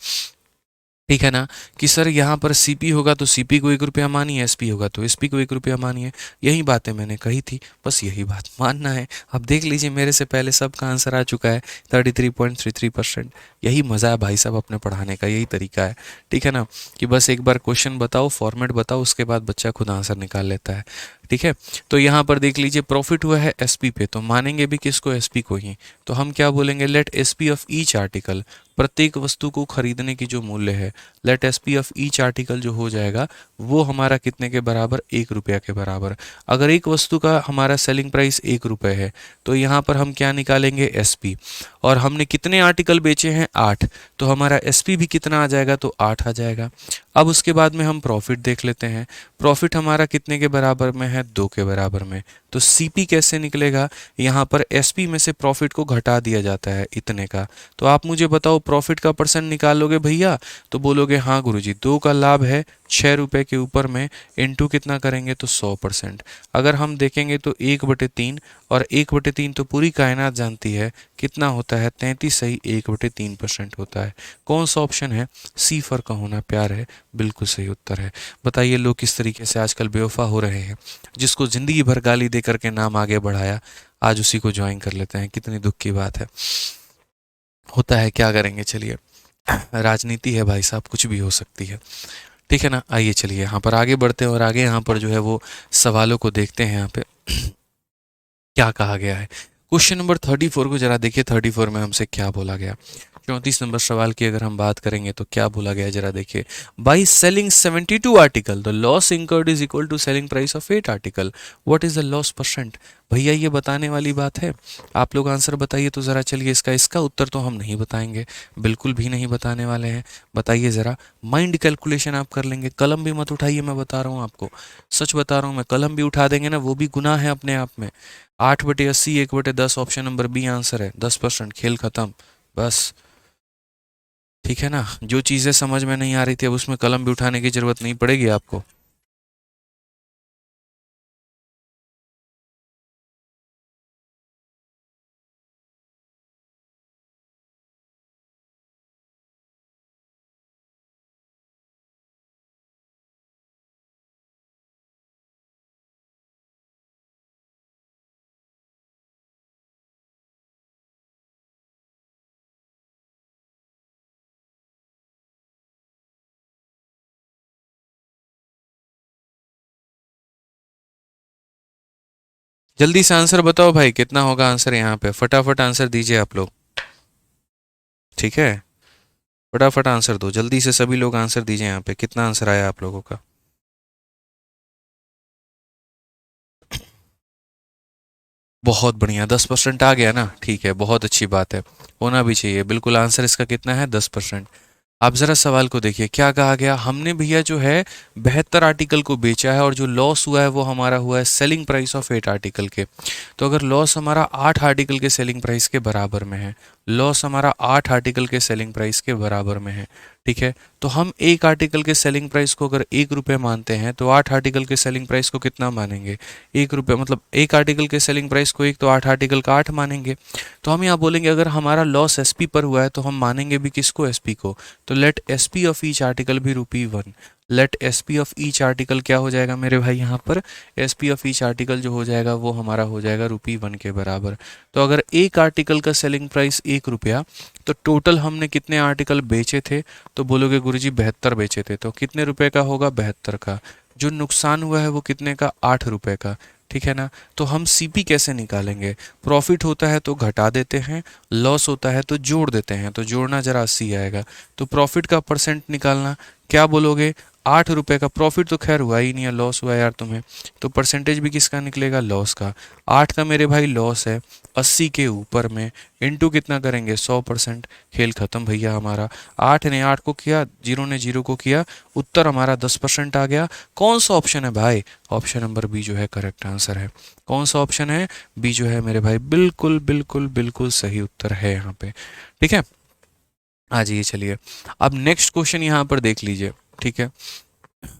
ठीक है ना, कि सर यहाँ पर सीपी होगा तो सीपी को 1 रुपया मानिए, एसपी होगा तो एसपी को 1 रुपया मानिए। यही बातें मैंने कही थी, बस यही बात मानना है। अब देख लीजिए मेरे से पहले सबका आंसर आ चुका है 33.33%। यही मज़ा है भाई साहब अपने पढ़ाने का, यही तरीका है। ठीक है ना, कि बस एक बार क्वेश्चन बताओ, फॉर्मेट बताओ, उसके बाद बच्चा खुद आंसर निकाल लेता है। ठीक है, तो यहाँ पर देख लीजिए प्रॉफिट हुआ है एसपी पे, तो मानेंगे भी किसको, एसपी को ही। तो हम क्या बोलेंगे, let SP of each article, प्रत्येक वस्तु को खरीदने की जो मूल्य है, let SP of each article जो हो जाएगा वो हमारा कितने के बराबर, 1 रुपया के बराबर। अगर एक वस्तु का हमारा सेलिंग प्राइस 1 रुपये है तो यहाँ पर हम क्या निकालेंगे, एसपी। और हमने कितने आर्टिकल बेचे हैं, 8, तो हमारा एसपी भी कितना आ जाएगा, तो 8 आ जाएगा। अब उसके बाद में हम प्रॉफिट देख लेते हैं, प्रॉफिट हमारा कितने के बराबर में है, 2 के बराबर में। तो सीपी कैसे निकलेगा, यहाँ पर एसपी में से प्रॉफिट को घटा दिया जाता है इतने का। तो आप मुझे बताओ प्रॉफिट का परसेंट निकालोगे भैया, तो बोलोगे हाँ गुरुजी 2 का लाभ है 6 रुपये के ऊपर में, इनटू कितना करेंगे, तो 100%। अगर हम देखेंगे तो 1/3, और 1/3 तो पूरी कायनात जानती है कितना होता है, 33 सही 1/3% होता है। कौन सा ऑप्शन है, सी फॉर का होना प्यार है, बिल्कुल सही उत्तर है। बताइए लोग किस तरीके से आजकल बेवफा हो रहे हैं, जिसको ज़िंदगी भर गाली दे करके नाम आगे बढ़ाया, आज उसी को ज्वाइन कर लेते हैं। कितनी दुख की बात है, होता है, क्या करेंगे। चलिए राजनीति है भाई साहब, कुछ भी हो सकती है। ठीक है ना, आइए चलिए यहाँ पर आगे बढ़ते हैं और आगे यहाँ पर जो है वो सवालों को देखते हैं। यहाँ पे क्या कहा गया है, क्वेश्चन नंबर 34 को जरा देखिए, 34 में हमसे क्या बोला गया। 34 नंबर सवाल की अगर हम बात करेंगे तो क्या बोला गया जरा देखिए, by selling 72 article the loss incurred is equal to selling price of 8 article, what is the loss percent. भैया ये बताने वाली बात है, आप लोग आंसर बताइए तो ज़रा। चलिए इसका उत्तर तो हम नहीं बताएंगे, बिल्कुल भी नहीं बताने वाले हैं। बताइए ज़रा, माइंड कैलकुलेशन आप कर लेंगे, कलम भी मत उठाइए, मैं बता रहा हूँ आपको, सच बता रहा हूँ मैं। कलम भी उठा देंगे ना वो भी गुनाह है अपने आप में। 8/80 1/10 ऑप्शन नंबर बी आंसर है, 10%, खेल खत्म बस। ठीक है ना, जो चीज़ें समझ में नहीं आ रही थी अब उसमें कलम भी उठाने की जरूरत नहीं पड़ेगी आपको। जल्दी से आंसर बताओ भाई, कितना होगा आंसर यहाँ पे, फटाफट आंसर दीजिए आप लोग। ठीक है, फटाफट आंसर दो, जल्दी से सभी लोग आंसर दीजिए। यहाँ पे कितना आंसर आया आप लोगों का। बहुत बढ़िया, 10% आ गया ना, ठीक है, बहुत अच्छी बात है, होना भी चाहिए बिल्कुल। आंसर इसका कितना है, 10%। आप जरा सवाल को देखिए, क्या कहा गया, हमने भैया जो है 72 आर्टिकल को बेचा है और जो लॉस हुआ है वो हमारा हुआ है सेलिंग प्राइस ऑफ 8 आर्टिकल के। तो अगर लॉस हमारा 8 आर्टिकल के सेलिंग प्राइस के बराबर में है, लॉस हमारा 8 आर्टिकल के सेलिंग प्राइस के बराबर में है, ठीक है। तो हम एक आर्टिकल के सेलिंग प्राइस को अगर 1 रुपये मानते हैं तो 8 आर्टिकल के सेलिंग प्राइस को कितना मानेंगे? 1 रुपये, मतलब एक आर्टिकल के सेलिंग प्राइस को एक, तो 8 आर्टिकल का 8 मानेंगे। तो हम यहाँ बोलेंगे अगर हमारा लॉस एसपी पर हुआ है तो हम मानेंगे भी किसको? एसपी को। तो let SP of each article be ₹1। Let SP of each article क्या हो जाएगा मेरे भाई? यहाँ पर एसपी ऑफ ईच आर्टिकल जो हो जाएगा वो हमारा हो जाएगा ₹1 के बराबर। तो अगर एक आर्टिकल का सेलिंग प्राइस 1 रुपया, तो टोटल हमने कितने आर्टिकल बेचे थे? तो बोलोगे गुरुजी 72 बेचे थे, तो कितने रुपए का होगा? 72 का। जो नुकसान हुआ है वो कितने का? 8 रुपए का। ठीक है ना। तो हम सीपी कैसे निकालेंगे? प्रॉफिट होता है तो घटा देते हैं, लॉस होता है तो जोड़ देते हैं। तो जोड़ना जरा 80 आएगा। तो प्रॉफिट का परसेंट निकालना, क्या बोलोगे? 8 रुपए का प्रॉफिट तो खैर हुआ ही नहीं है, लॉस हुआ यार तुम्हें। तो परसेंटेज भी किसका निकलेगा? लॉस का। 8 का मेरे भाई लॉस है, 80 के ऊपर में इंटू कितना करेंगे? 100%। खेल खत्म भैया हमारा। 8 ने 8 को किया, 0 ने 0 को किया, उत्तर हमारा 10% आ गया। कौन सा ऑप्शन है भाई? ऑप्शन नंबर बी जो है करेक्ट आंसर है। कौन सा ऑप्शन है? बी जो है मेरे भाई बिल्कुल बिल्कुल बिल्कुल सही उत्तर है यहाँ पे। ठीक है, आ जाइए चलिए। अब नेक्स्ट क्वेश्चन यहाँ पर देख लीजिए। ठीक है,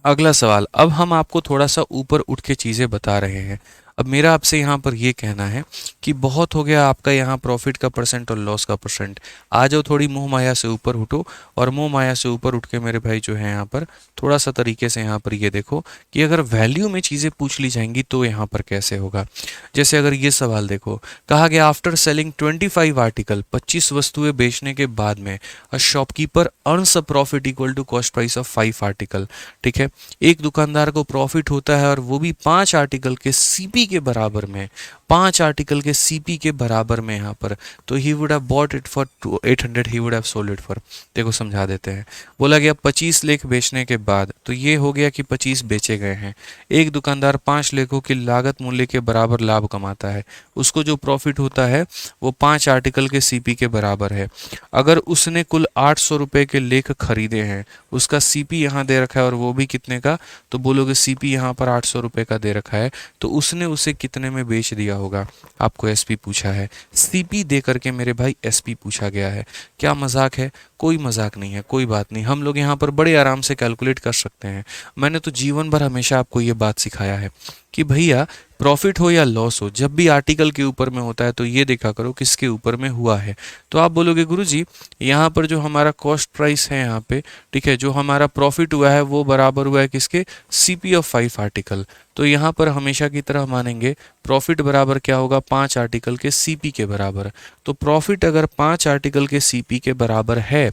अगला सवाल। अब हम आपको थोड़ा सा ऊपर उठ के चीज़ें बता रहे हैं। अब मेरा आपसे यहाँ पर ये कहना है कि बहुत हो गया आपका यहाँ प्रॉफिट का परसेंट और लॉस का परसेंट। आ जाओ थोड़ी मोह माया से ऊपर उठो, और मोह माया से ऊपर उठ के मेरे भाई जो है यहाँ पर थोड़ा सा तरीके से यहाँ पर ये देखो कि अगर वैल्यू में चीज़ें पूछ ली जाएंगी तो यहाँ पर कैसे होगा। जैसे अगर ये सवाल देखो, कहा गया आफ्टर सेलिंग 25 आर्टिकल, 25 वस्तुएं बेचने के बाद में a shopkeeper earns a profit equal to cost price of 5 article. ठीक है, एक दुकानदार को प्रॉफिट होता है और वो भी 5 आर्टिकल के सीपी के बराबर में, 5 आर्टिकल के सीपी के बराबर में यहाँ पर। तो he would have bought it for 800, he would have sold it for. देखो समझा देते हैं। बोला गया 25 लेख बेचने के बाद, तो ये हो गया कि 25 बेचे गए हैं। एक दुकानदार 5 लेखों की लागत मूल्य के बराबर लाभ कमाता है, उसको जो प्रॉफिट होता है वो 5 आर्टिकल के सीपी के बराबर है। अगर उसने कुल 800 रुपए के लेख खरीदे हैं, उसका सीपी यहाँ दे रखा है और वो भी कितने का? तो बोलोगे सीपी यहाँ पर 800 रुपए का दे रखा है, तो उसने उसे कितने में बेच दिया होगा? आपको एसपी पूछा है, सीपी दे करके मेरे भाई एसपी पूछा गया है। क्या मजाक है? कोई मजाक नहीं है, कोई बात नहीं, हम लोग यहाँ पर बड़े आराम से कैलकुलेट कर सकते हैं। मैंने तो जीवन भर हमेशा आपको ये बात सिखाया है कि भैया प्रॉफिट हो या लॉस हो, जब भी आर्टिकल के ऊपर में होता है तो ये देखा करो किसके ऊपर में हुआ है। तो आप बोलोगे गुरुजी यहाँ पर जो हमारा कॉस्ट प्राइस है यहाँ पे, ठीक है, जो हमारा प्रॉफिट हुआ है वो बराबर हुआ है किसके? CP of 5 article. तो यहाँ पर हमेशा की तरह मानेंगे प्रॉफिट बराबर क्या होगा? 5 आर्टिकल के सीपी के बराबर। तो प्रॉफिट अगर 5 आर्टिकल के सीपी के बराबर है,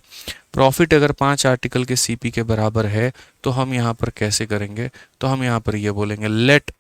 प्रॉफिट अगर 5 आर्टिकल के सीपी के बराबर है, तो हम यहाँ पर कैसे करेंगे? तो हम यहाँ पर ये बोलेंगे लेट,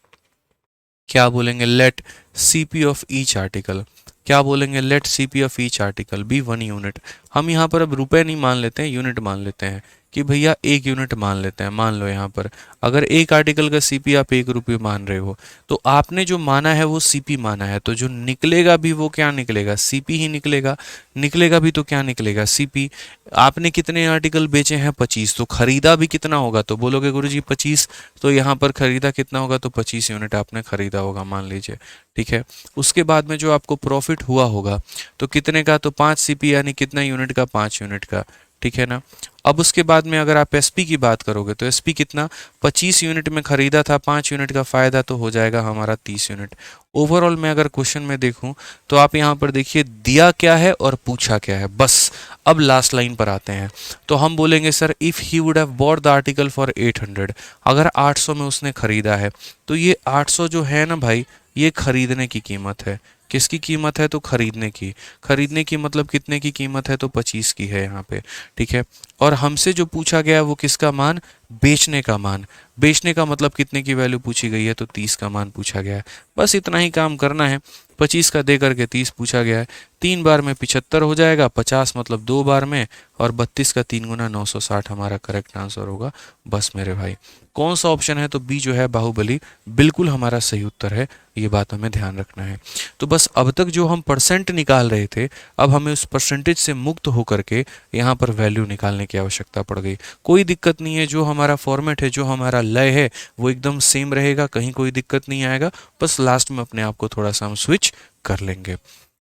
क्या बोलेंगे? Let CP of each article. क्या बोलेंगे? Let CP of each article be 1 unit. हम यहाँ पर अब रुपए नहीं मान लेते हैं, यूनिट मान लेते हैं कि भैया 1 यूनिट मान लेते हैं। मान लो यहाँ पर अगर एक आर्टिकल का सीपी आप 1 रुपये मान रहे हो, तो आपने जो माना है वो सीपी माना है, तो जो निकलेगा भी वो क्या निकलेगा? सीपी ही निकलेगा। निकलेगा भी तो क्या निकलेगा? सीपी। आपने कितने आर्टिकल बेचे हैं? 25। तो खरीदा भी कितना होगा? तो बोलोगे गुरुजी 25, तो यहाँ पर खरीदा कितना होगा? तो 25 यूनिट आपने खरीदा होगा मान लीजिए। ठीक है, उसके बाद में जो आपको प्रॉफिट हुआ होगा तो कितने का? तो 5 सीपी, यानी कितना यूनिट का? 5 यूनिट का। ठीक है ना। अब उसके बाद में अगर आप एसपी की बात करोगे तो एसपी कितना? 25 यूनिट में खरीदा था, 5 यूनिट का फायदा तो हो जाएगा हमारा 30 यूनिट। ओवरऑल मैं अगर क्वेश्चन में देखूं तो आप यहाँ पर देखिए दिया क्या है और पूछा क्या है, बस। अब लास्ट लाइन पर आते हैं, तो हम बोलेंगे sir if he would have bought the article for 800, अगर 800 में उसने खरीदा है, तो ये 800 जो है ना भाई, ये खरीदने की कीमत है। किसकी कीमत है? तो खरीदने की। खरीदने की मतलब कितने की कीमत है? तो 25 की है यहाँ पे। ठीक है, और हमसे जो पूछा गया है वो किसका मान? बेचने का मान। बेचने का मतलब कितने की वैल्यू पूछी गई है? तो 30 का मान पूछा गया है। बस इतना ही काम करना है। 25 का दे करके 30 पूछा गया है, 3 बार में 75 हो जाएगा, 50 मतलब 2 बार में, और 32 का 3 गुना 960 हमारा करेक्ट आंसर होगा। बस मेरे भाई, कौन सा ऑप्शन है? तो बी जो है बाहुबली बिल्कुल हमारा सही उत्तर है। ये बात हमें ध्यान रखना है। तो बस अब तक जो हम परसेंट निकाल रहे थे, अब हमें उस परसेंटेज से मुक्त होकर के यहाँ पर वैल्यू निकालने की आवश्यकता पड़ गई। कोई दिक्कत नहीं है, जो हमारा फॉर्मेट है, जो हमारा लय है, वो एकदम सेम रहेगा, कहीं कोई दिक्कत नहीं आएगा। बस लास्ट में अपने आप को थोड़ा सा हम स्विच कर लेंगे।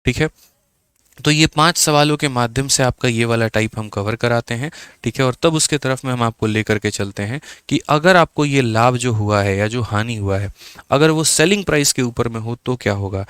ठीक है, तो ये 5 सवालों के माध्यम से आपका ये वाला टाइप हम कवर कराते हैं, ठीक है। और तब उसके तरफ में हम आपको लेकर के चलते हैं कि अगर आपको ये लाभ जो हुआ है या जो हानि हुआ है, अगर वो सेलिंग प्राइस के ऊपर में हो तो क्या होगा।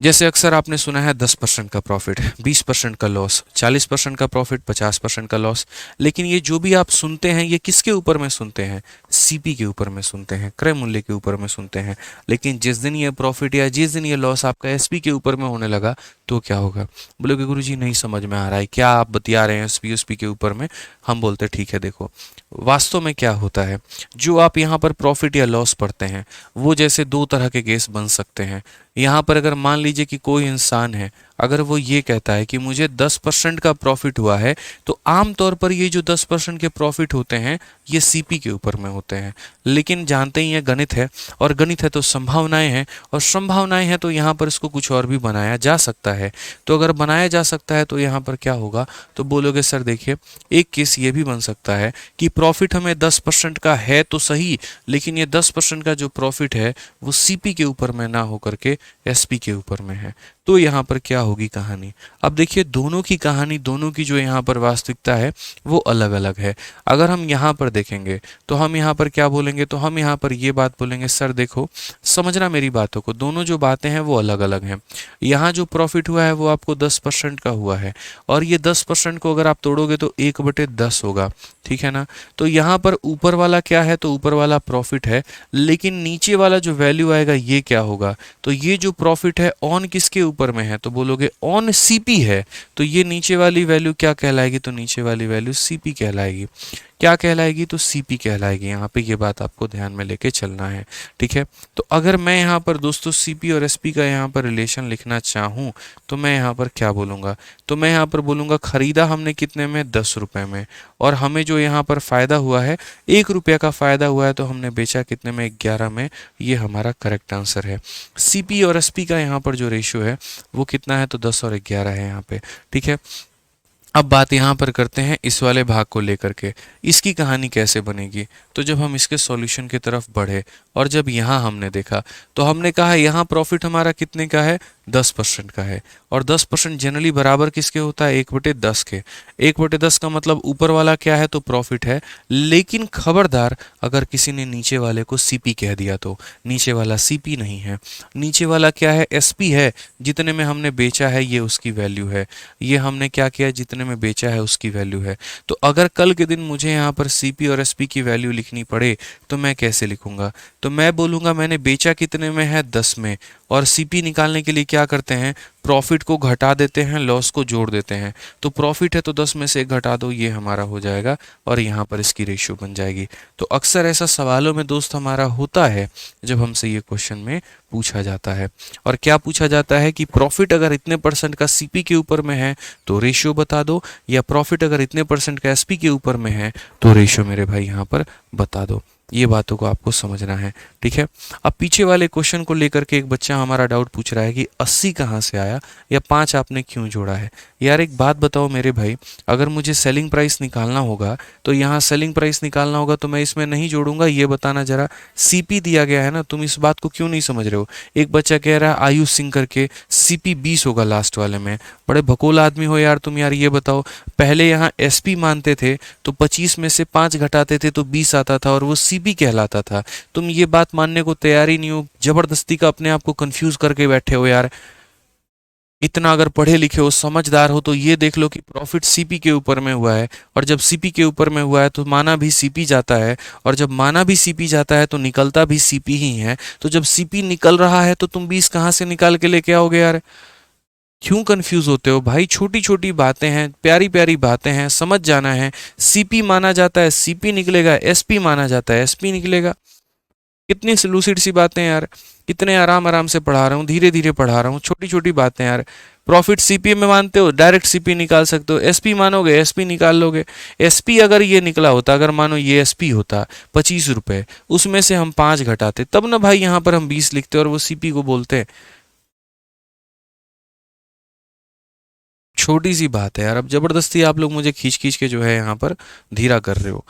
जैसे अक्सर आपने सुना है 10% का प्रॉफिट, 20% का लॉस, 40% का प्रॉफिट, 50% का लॉस। लेकिन ये जो भी आप सुनते हैं ये किसके ऊपर में सुनते हैं, सीपी के ऊपर में सुनते हैं, क्रय मूल्य के ऊपर में सुनते हैं। लेकिन जिस दिन ये प्रॉफिट या जिस दिन ये लॉस आपका एसपी के ऊपर में होने लगा तो क्या होगा। बोलोगे गुरुजी नहीं समझ में आ रहा है, क्या आप बतिया रहे हैं एसपी एसपी के ऊपर में। हम बोलते ठीक है, देखो वास्तव में क्या होता है। जो आप यहाँ पर प्रॉफिट या लॉस पढ़ते हैं वो जैसे दो तरह के केस बन सकते हैं। यहाँ पर अगर मान लीजिए कि कोई इंसान है, अगर वो ये कहता है कि मुझे 10% का प्रॉफिट हुआ है, तो आमतौर पर ये जो 10% के प्रॉफिट होते हैं ये सीपी के ऊपर में होते हैं। लेकिन जानते ही हैं गणित है, और गणित है तो संभावनाएं हैं, और संभावनाएं हैं तो यहाँ पर इसको कुछ और भी बनाया जा सकता है। तो अगर बनाया जा सकता है तो यहाँ पर क्या होगा, तो बोलोगे सर देखिए एक केस ये भी बन सकता है कि प्रॉफिट हमें 10% का है तो सही, लेकिन ये 10% का जो प्रॉफिट है वो सीपी के ऊपर में ना होकर के एसपी के ऊपर में है। तो यहाँ पर क्या होगी कहानी। अब देखिए दोनों की कहानी, दोनों की जो यहाँ पर वास्तविकता है वो अलग अलग है। अगर हम यहाँ पर देखेंगे तो हम यहाँ पर क्या बोलेंगे, तो हम यहाँ पर ये बात बोलेंगे, सर देखो समझना मेरी बातों को, दोनों जो बातें हैं वो अलग अलग हैं। यहाँ जो प्रॉफिट हुआ है वो आपको 10% का हुआ है, और ये 10% को अगर आप तोड़ोगे तो 1/10 होगा, ठीक है ना। तो यहाँ पर ऊपर वाला क्या है, तो ऊपर वाला प्रॉफिट है, लेकिन नीचे वाला जो वैल्यू आएगा ये क्या होगा। तो ये जो प्रॉफिट है ऑन किसके ऊपर में है, तो बोलोगे ऑन सीपी है। तो ये नीचे वाली वैल्यू क्या कहलाएगी, तो नीचे वाली वैल्यू सीपी कहलाएगी। क्या कहलाएगी, तो सीपी कहलाएगी। यहाँ पे ये बात आपको ध्यान में लेके चलना है, ठीक है। तो अगर मैं यहाँ पर दोस्तों सीपी और एसपी का यहाँ पर रिलेशन लिखना चाहूँ तो मैं यहाँ पर क्या बोलूँगा, तो मैं यहाँ पर बोलूँगा खरीदा हमने कितने में, 10 रुपये में, और हमें जो यहाँ पर फ़ायदा हुआ है 1 रुपये का फ़ायदा हुआ है, तो हमने बेचा कितने में, 11 में। ये हमारा करेक्ट आंसर है। सीपी और एसपी का यहाँ पर जो रेशियो है वो कितना है, तो 10 और 11 है यहाँ पे, ठीक है। अब बात यहाँ पर करते हैं इस वाले भाग को लेकर के, इसकी कहानी कैसे बनेगी। तो जब हम इसके सॉल्यूशन की तरफ बढ़े और जब यहाँ हमने देखा तो हमने कहा यहाँ प्रॉफिट हमारा कितने का है, 10% का है। और 10% जनरली बराबर किसके होता है, 1/10 के। 1/10 का मतलब ऊपर वाला क्या है, तो प्रॉफिट है। लेकिन खबरदार अगर किसी ने नीचे वाले को सीपी कह दिया तो नीचे वाला सीपी नहीं है, नीचे वाला क्या है, एसपी है। जितने में हमने बेचा है ये उसकी वैल्यू है, ये हमने क्या किया, जितने में बेचा है उसकी वैल्यू है। तो अगर कल के दिन मुझे यहाँ पर सीपी और एसपी की वैल्यू लिखनी पड़े तो मैं कैसे लिखूंगा, तो मैं बोलूँगा मैंने बेचा कितने में है, 10 में, और सीपी निकालने के लिए क्या करते हैं, प्रॉफिट को घटा देते हैं, लॉस को जोड़ देते हैं। तो प्रॉफिट है तो 10 में से 1 घटा दो, ये हमारा हो जाएगा, और यहाँ पर इसकी रेशियो बन जाएगी। तो अक्सर ऐसा सवालों में दोस्त हमारा होता है जब हमसे ये क्वेश्चन में पूछा जाता है। और क्या पूछा जाता है कि प्रॉफिट अगर इतने परसेंट का सीपी के ऊपर में है तो रेशियो बता दो, या प्रॉफिट अगर इतने परसेंट का एसपी के ऊपर में है तो रेशियो मेरे भाई यहाँ पर बता दो। ये बातों को आपको समझना है, ठीक है। अब पीछे वाले क्वेश्चन को लेकर के एक बच्चा हमारा डाउट पूछ रहा है कि 80 कहाँ से आया, या 5 आपने क्यों जोड़ा है। यार एक बात बताओ मेरे भाई, अगर मुझे सेलिंग प्राइस निकालना होगा तो यहाँ सेलिंग प्राइस निकालना होगा तो मैं इसमें नहीं जोड़ूंगा, ये बताना जरा। सीपी दिया गया है ना, तुम इस बात को क्यों नहीं समझ रहे हो। एक बच्चा कह रहा है आयुष सिंह करके, सीपी 20 होगा लास्ट वाले में। बड़े भकोला आदमी हो यार तुम। यार ये बताओ, पहले यहाँ एसपी मानते थे तो 25 में से 5 घटाते थे तो 20 आता था, और वो सीपी कहलाता था। तुम ये बात मानने को तैयार ही नहीं हो, जबरदस्ती का अपने आप को कंफ्यूज करके बैठे हो यार। इतना अगर पढ़े लिखे हो, समझदार हो, तो ये देख लो कि प्रॉफिट सीपी के ऊपर में हुआ है, और जब सीपी के ऊपर में हुआ है तो माना भी सीपी जाता है, और जब माना भी सीपी जाता है तो निकलता भी सीपी ही है। तो जब सीपी निकल रहा है तो तुम 20 कहाँ से निकाल के लेके आओगे यार। क्यों कंफ्यूज होते हो भाई, छोटी छोटी बातें हैं, प्यारी प्यारी बातें हैं, समझ जाना है। सीपी माना जाता है सीपी निकलेगा, एसपी माना जाता है एसपी निकलेगा। कितनी लूसिड सी बातें यार, कितने आराम आराम से पढ़ा रहा हूँ, धीरे धीरे पढ़ा रहा हूँ, छोटी छोटी बातें यार। प्रॉफिट सीपी में मानते हो, डायरेक्ट सीपी निकाल सकते हो। एसपी मानोगे, एसपी निकाल लोगे। एसपी अगर ये निकला होता, अगर मानो ये एसपी होता 25 रुपए, उसमें से हम 5 घटाते तब ना भाई यहाँ पर हम 20 लिखते और वो सीपी को बोलते। छोटी सी बात है यार, अब जबरदस्ती आप लोग मुझे खींच खींच के जो है यहाँ पर धीरा कर रहे हो।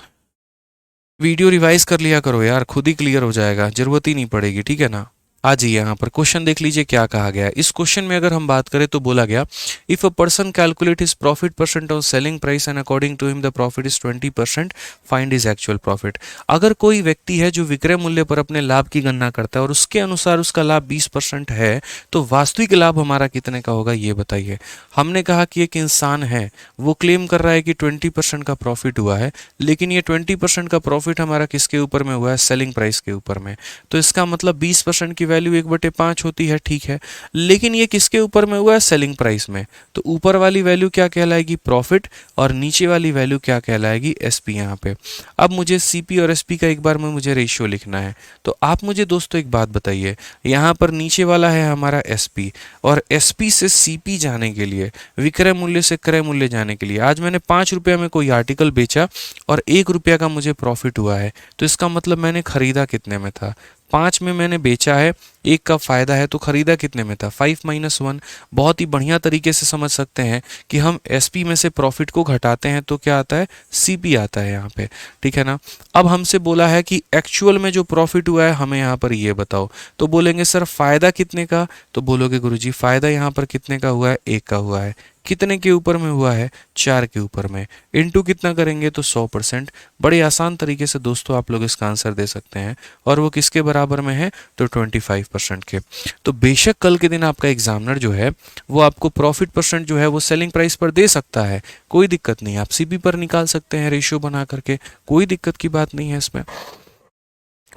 वीडियो रिवाइज कर लिया करो यार, खुद ही क्लियर हो जाएगा, जरूरत ही नहीं पड़ेगी, ठीक है ना। आ जाइए यहाँ पर क्वेश्चन देख लीजिए क्या कहा गया है। इस क्वेश्चन में अगर हम बात करें तो बोला गया, if a person calculate his profit percent on selling price and according to him the profit is 20%, find his actual profit. अगर कोई व्यक्ति है जो विक्रय मूल्य पर अपने लाभ की गणना करता है और उसके अनुसार उसका लाभ 20% है, तो वास्तविक लाभ हमारा कितने का होगा ये बताइए। हमने कहा कि एक इंसान है, वो क्लेम कर रहा है कि 20% का प्रॉफिट हुआ है, लेकिन ये 20% का प्रॉफिट हमारा किसके ऊपर में हुआ है, सेलिंग प्राइस के ऊपर में। तो इसका मतलब 20% की वैल्यू 1/5 होती है, ठीक है, लेकिन ये किसके ऊपर में हुआ है, सेलिंग प्राइस में। तो ऊपर वाली वैल्यू क्या कहलाएगी, प्रॉफिट, और नीचे वाली वैल्यू क्या कहलाएगी, एसपी। यहाँ पे अब मुझे सीपी और एसपी का एक बार में मुझे रेशियो लिखना है। तो आप मुझे दोस्तों एक बात बताइए, यहाँ पर नीचे वाला है हमारा एसपी, और एसपी से सीपी जाने के लिए, विक्रय मूल्य से क्रय मूल्य जाने के लिए, आज मैंने 5 रुपया में कोई आर्टिकल बेचा और 1 रुपया का मुझे प्रॉफिट हुआ है, तो इसका मतलब मैंने खरीदा कितने में था, 5 में मैंने बेचा है, 1 का फायदा है, तो खरीदा कितने में था, 5 - 1। बहुत ही बढ़िया तरीके से समझ सकते हैं कि हम एसपी में से प्रॉफिट को घटाते हैं तो क्या आता है, सीपी आता है यहाँ पे, ठीक है ना। अब हमसे बोला है कि एक्चुअल में जो प्रॉफिट हुआ है हमें यहाँ पर ये बताओ, तो बोलेंगे सर फायदा कितने का, तो बोलोगे गुरुजी फायदा यहाँ पर कितने का हुआ है, 1 का हुआ है, कितने के ऊपर में हुआ है, 4 के ऊपर में, इनटू कितना करेंगे तो 100%। बड़े आसान तरीके से दोस्तों आप लोग इसका आंसर दे सकते हैं, और वो किसके बराबर में है, तो 25% के। तो बेशक कल के दिन आपका एग्जामिनर जो है वो आपको प्रॉफिट परसेंट जो है वो सेलिंग प्राइस पर दे सकता है, कोई दिक्कत नहीं, आप सीपी पर निकाल सकते हैं रेशियो बना करके, कोई दिक्कत की बात नहीं है इसमें।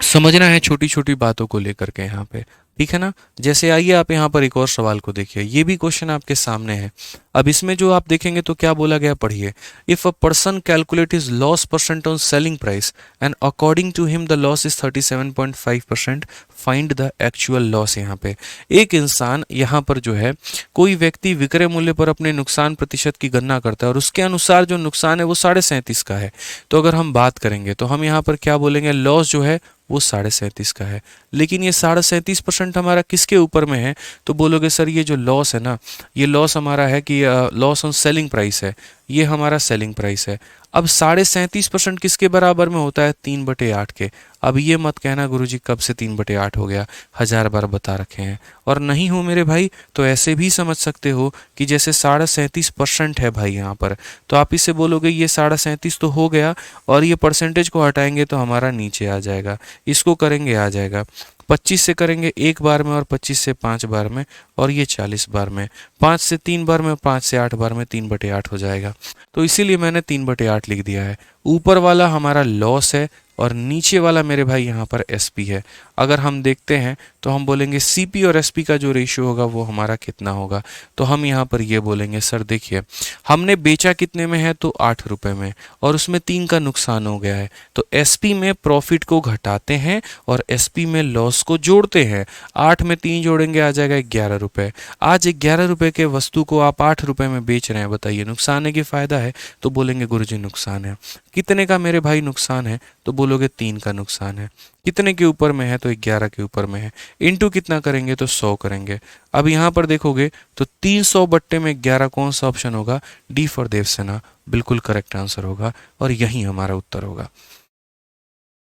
समझना है छोटी छोटी बातों को लेकर के यहाँ पे, ठीक है ना। जैसे आइए आप यहाँ पर एक और सवाल को देखिए, ये भी क्वेश्चन आपके सामने है। अब इसमें जो आप देखेंगे तो क्या बोला गया, पढ़िए, if a person calculate is loss percent on selling price and according to him the loss is 37.5%, find the actual loss. यहाँ पे एक इंसान, यहाँ पर जो है कोई व्यक्ति विक्रय मूल्य पर अपने नुकसान प्रतिशत की गणना करता है और उसके अनुसार जो नुकसान है वो 37.5 का है। तो अगर हम बात करेंगे तो हम यहाँ पर क्या बोलेंगे, लॉस जो है वो 37.5 का है, लेकिन ये 37.5% हमारा किसके ऊपर में है, तो बोलोगे सर ये जो लॉस है ना, ये लॉस हमारा है कि लॉस ऑन सेलिंग प्राइस है, ये हमारा सेलिंग प्राइस है। अब 37.5% किसके बराबर में होता है, 3/8 के। अब ये मत कहना गुरुजी कब से 3/8 हो गया, 1000 बार बता रखे हैं। और नहीं हो मेरे भाई तो ऐसे भी समझ सकते हो कि जैसे 37.5% है भाई यहाँ पर, तो आप इसे बोलोगे ये 37.5 तो हो गया, और ये परसेंटेज को हटाएंगे तो हमारा नीचे आ जाएगा, इसको करेंगे आ जाएगा, 25 से करेंगे 1 बार में, और 25 से 5 बार में, और ये 40 बार में, 5 से 3 बार में, 5 से 8 बार में, 3/8 हो जाएगा। तो इसीलिए मैंने 3/8 लिख दिया है। ऊपर वाला हमारा लॉस है और नीचे वाला मेरे भाई यहाँ पर एसपी है। अगर हम देखते हैं तो हम बोलेंगे सीपी और एसपी का जो रेशियो होगा वो हमारा कितना होगा, तो हम यहाँ पर ये बोलेंगे सर देखिए हमने बेचा कितने में है, तो 8 रुपए में, और उसमें 3 का नुकसान हो गया है, तो एसपी में प्रॉफिट को घटाते हैं और एसपी में लॉस को जोड़ते हैं। 8 में 3 जोड़ेंगे आ जाएगा 11 रुपए। आज 11 रुपए के वस्तु को आप 8 रुपए में बेच रहे हैं, बताइए नुकसान है कि फायदा है, तो बोलेंगे गुरुजी नुकसान है। कितने का मेरे भाई नुकसान है, तो बोलोगे 3 का नुकसान है। कितने के ऊपर में है, तो 11 के ऊपर में है। इनटू कितना करेंगे, तो 100 करेंगे। अब यहाँ पर देखोगे तो 300 बट्टे में 11 कौन सा ऑप्शन होगा, डी फॉर देवसेना, बिल्कुल करेक्ट आंसर होगा, और यही हमारा उत्तर होगा।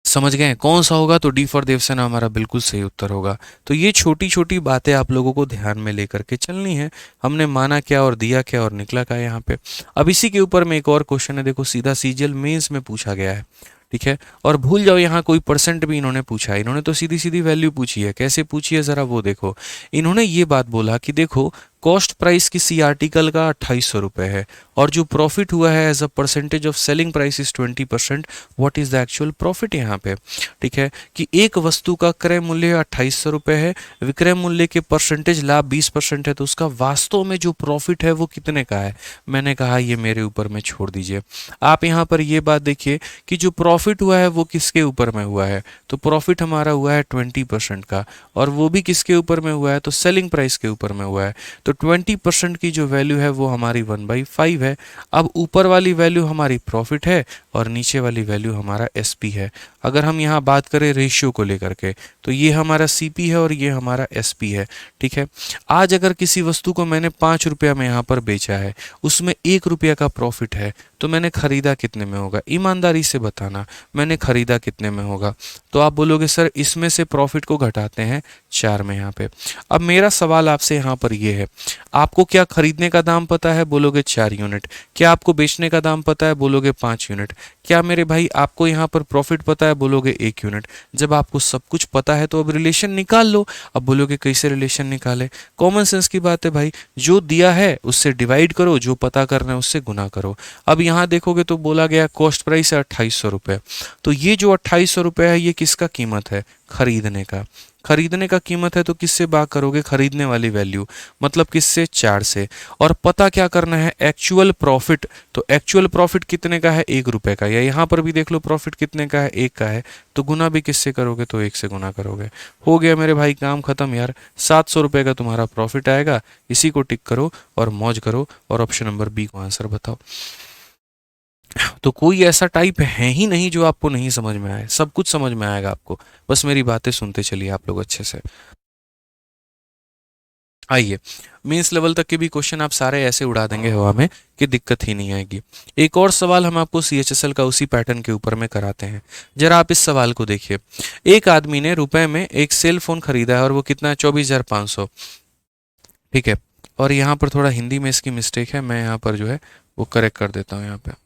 समझ गए कौन सा होगा, तो डी फॉर देवसेना हमारा बिल्कुल सही उत्तर होगा। तो ये छोटी छोटी बातें आप लोगों को ध्यान में लेकर के चलनी है। हमने माना क्या और दिया क्या और निकला क्या यहाँ पे। अब इसी के ऊपर में एक और क्वेश्चन है, देखो सीधा सीजीएल मेंस में पूछा गया है, ठीक है। और भूल जाओ यहाँ कोई परसेंट भी इन्होंने पूछा है, इन्होंने तो सीधी सीधी वैल्यू पूछी है। कैसे पूछी है जरा वो देखो। इन्होंने ये बात बोला कि देखो कॉस्ट प्राइस किसी आर्टिकल का 2800 रुपये है, और जो प्रॉफिट हुआ है as a percentage of selling price is 20%, what is the actual profit यहाँ पे, ठीक है। कि एक वस्तु का क्रय मूल्य 2800 रुपये है, विक्रय मूल्य के परसेंटेज लाभ 20% है, तो उसका वास्तव में जो प्रॉफिट है वो कितने का है। मैंने कहा ये मेरे ऊपर में छोड़ दीजिए। आप यहाँ पर ये बात देखिए कि जो प्रॉफिट हुआ है वो किसके ऊपर में हुआ है, तो प्रॉफिट हमारा हुआ है 20% का, और वो भी किसके ऊपर में हुआ है, तो सेलिंग प्राइस के ऊपर में हुआ है। तो 20% की जो वैल्यू है वो हमारी 1/5 है। अब ऊपर वाली वैल्यू हमारी प्रॉफिट है और नीचे वाली वैल्यू हमारा एसपी है। अगर हम यहाँ बात करें रेशियो को लेकर के, तो ये हमारा सीपी है और ये हमारा एसपी है, ठीक है। आज अगर किसी वस्तु को मैंने 5 रुपया में यहाँ पर बेचा है, उसमें 1 रुपया का प्रॉफिट है, तो मैंने खरीदा कितने में होगा, ईमानदारी से बताना, मैंने खरीदा कितने में होगा। तो आप बोलोगे सर इसमें से प्रॉफिट को घटाते हैं 4 में यहाँ पे। अब मेरा सवाल आपसे यहाँ पर ये है, आपको क्या खरीदने का दाम पता है, बोलोगे 4 यूनिट। क्या आपको बेचने का दाम पता है, बोलोगे 5 यूनिट। क्या मेरे भाई आपको यहाँ पर प्रॉफिट पता है, बोलोगे 1 यूनिट। जब आपको सब कुछ पता है तो अब रिलेशन निकाल लो। अब बोलोगे कैसे रिलेशन निकाले, कॉमन सेंस की बात है भाई, जो दिया है उससे डिवाइड करो, जो पता करना है उससे गुना करो। अब यहाँ देखोगे तो बोला गया कॉस्ट प्राइस है 2800 रुपये, तो ये जो 2800 रुपये है ये किसका कीमत है, खरीदने का। खरीदने का कीमत है तो किससे भाग करोगे, खरीदने वाली वैल्यू, मतलब किससे, 4 से। और पता क्या करना है, एक्चुअल प्रॉफिट। तो एक्चुअल प्रॉफिट कितने का है, 1 रुपये का, या यहाँ पर भी देख लो प्रॉफिट कितने का है, 1 का है। तो गुना भी किससे करोगे, तो 1 से गुना करोगे। हो गया मेरे भाई काम खत्म यार, 700 रुपये का तुम्हारा प्रॉफिट आएगा। इसी को टिक करो और मौज करो और ऑप्शन नंबर बी को आंसर बताओ। तो कोई ऐसा टाइप है ही नहीं जो आपको नहीं समझ में आए, सब कुछ समझ में आएगा आपको, बस मेरी बातें सुनते चलिए आप लोग अच्छे से। आइए, मेंस लेवल तक के भी क्वेश्चन आप सारे ऐसे उड़ा देंगे हवा में कि दिक्कत ही नहीं आएगी। एक और सवाल हम आपको CHSL का उसी पैटर्न के ऊपर में कराते हैं। जरा आप इस सवाल को देखिए, एक आदमी ने रुपए में एक सेल फोन खरीदा है और वो कितना है, 24,500, ठीक है। और यहाँ पर थोड़ा हिंदी में इसकी मिस्टेक है, मैं यहाँ पर जो है वो करेक्ट कर देता हूँ। यहाँ पे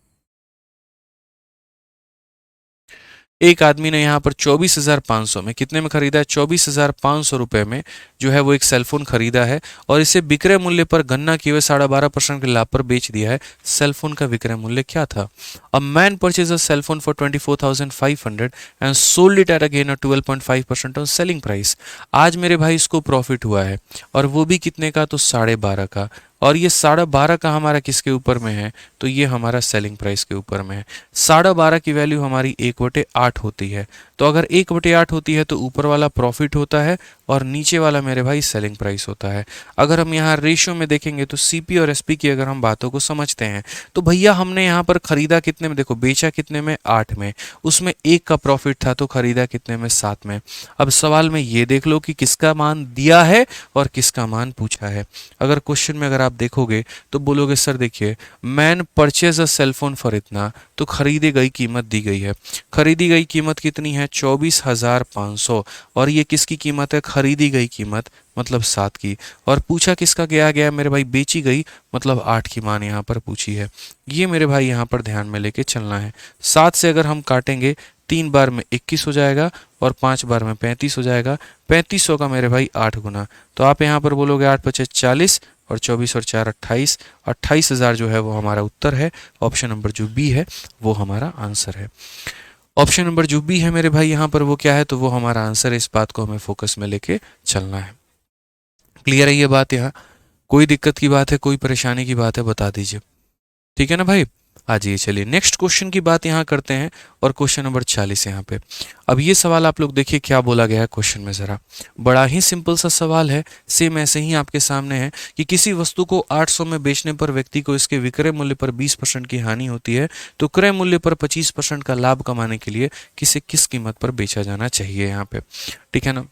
एक आदमी ने यहाँ पर 24,500 में, कितने में खरीदा है, 24,500 रुपये में जो है वो एक सेलफोन खरीदा है और इसे विक्रय मूल्य पर गणना किए हुए 12.5% के लाभ पर बेच दिया है। सेलफोन का विक्रय मूल्य क्या था। A man purchase a cellphone for 24,500 and sold it at again 12.5% on selling price. आज मेरे भाई इसको प्रॉफिट हुआ है और वो भी कितने का, तो 12.5 का। और ये 12.5 का हमारा किसके ऊपर में है, तो ये हमारा सेलिंग प्राइस के ऊपर में है। 12.5 की वैल्यू हमारी 1/8 होती है। तो अगर 1/8 होती है तो ऊपर वाला प्रॉफिट होता है और नीचे वाला मेरे भाई सेलिंग प्राइस होता है। अगर हम यहाँ रेशियो में देखेंगे तो CP और SP की अगर हम बातों को समझते हैं तो भैया हमने यहाँ पर खरीदा कितने में, देखो बेचा कितने में, 8 में, उसमें 1 का प्रॉफिट था, तो खरीदा कितने में, 7 में। अब सवाल में ये देख लो कि किसका मान दिया है और किसका मान पूछा है। अगर क्वेश्चन में अगर आप देखोगे तो बोलोगे सर देखिए, man purchase a cellphone for इतना, तो खरीदी गई कीमत दी गई है। खरीदी गई कीमत कितनी है, 24,500, और ये किसकी कीमत है, खरीदी गई कीमत मतलब 7 की। और पूछा किसका गया गया मेरे भाई, बेची गई, मतलब 8 की मान यहाँ पर पूछी है। ये मेरे भाई यहाँ पर ध्यान में लेके चलना है। 7 से अगर हम काटेंगे 3 बार में 21 हो जाएगा और 5 बार में 35 हो जाएगा। 3500 का मेरे भाई 8 गुना, तो आप यहाँ पर बोलोगे 8×5 = 40 और 24 और 4 28, 28,000 जो है वो हमारा उत्तर है। ऑप्शन नंबर जो बी है वो हमारा आंसर है। ऑप्शन नंबर जो बी है मेरे भाई यहाँ पर वो क्या है, तो वो हमारा आंसर है। इस बात को हमें फोकस में लेके चलना है। क्लियर है ये बात, यहाँ कोई दिक्कत की बात है, कोई परेशानी की बात है, बता दीजिए, ठीक है ना भाई। आ जाइए, चलिए नेक्स्ट क्वेश्चन की बात यहाँ करते हैं और क्वेश्चन नंबर 40 यहाँ पे। अब ये सवाल आप लोग देखिए क्या बोला गया है क्वेश्चन में, जरा बड़ा ही सिंपल सा सवाल है, सेम ऐसे ही आपके सामने है कि किसी वस्तु को 800 में बेचने पर व्यक्ति को इसके विक्रय मूल्य पर 20% की हानि होती है, तो क्रय मूल्य पर 25% का लाभ कमाने के लिए किसे किस कीमत पर बेचा जाना चाहिए यहाँ पे, ठीक है ना।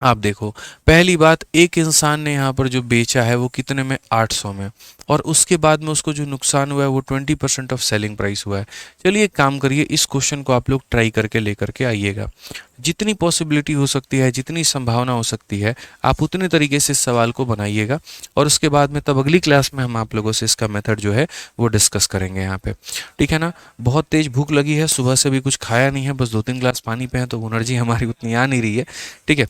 आप देखो, पहली बात, एक इंसान ने यहाँ पर जो बेचा है वो कितने में, 800 में, और उसके बाद में उसको जो नुकसान हुआ है वो 20% ऑफ सेलिंग प्राइस हुआ है। चलिए एक काम करिए, इस क्वेश्चन को आप लोग ट्राई करके लेकर के आइएगा। जितनी पॉसिबिलिटी हो सकती है, जितनी संभावना हो सकती है, आप उतने तरीके से इस सवाल को बनाइएगा और उसके बाद में तब अगली क्लास में हम आप लोगों से इसका मेथड जो है वो डिस्कस करेंगे यहाँ पे, ठीक है ना। बहुत तेज भूख लगी है, सुबह से भी कुछ खाया नहीं है, बस 2-3 ग्लास पानी पे हैं, तो एनर्जी हमारी उतनी आ नहीं रही है, ठीक है।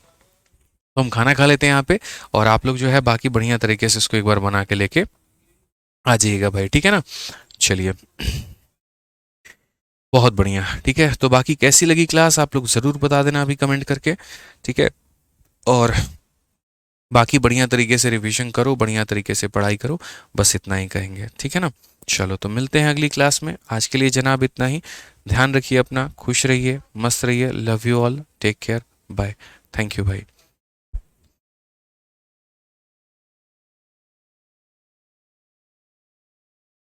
तो हम खाना खा लेते हैं यहाँ पे और आप लोग जो है बाकी बढ़िया तरीके से इसको एक बार बना के लेके आ जाइएगा भाई, ठीक है ना। चलिए बहुत बढ़िया, ठीक है। तो बाकी कैसी लगी क्लास आप लोग ज़रूर बता देना अभी कमेंट करके, ठीक है। और बाकी बढ़िया तरीके से रिवीजन करो, बढ़िया तरीके से पढ़ाई करो, बस इतना ही कहेंगे, ठीक है ना। चलो तो मिलते हैं अगली क्लास में। आज के लिए जनाब इतना ही। ध्यान रखिए अपना, खुश रहिए, मस्त रहिए। Love you all, take care, bye, thank you भाई।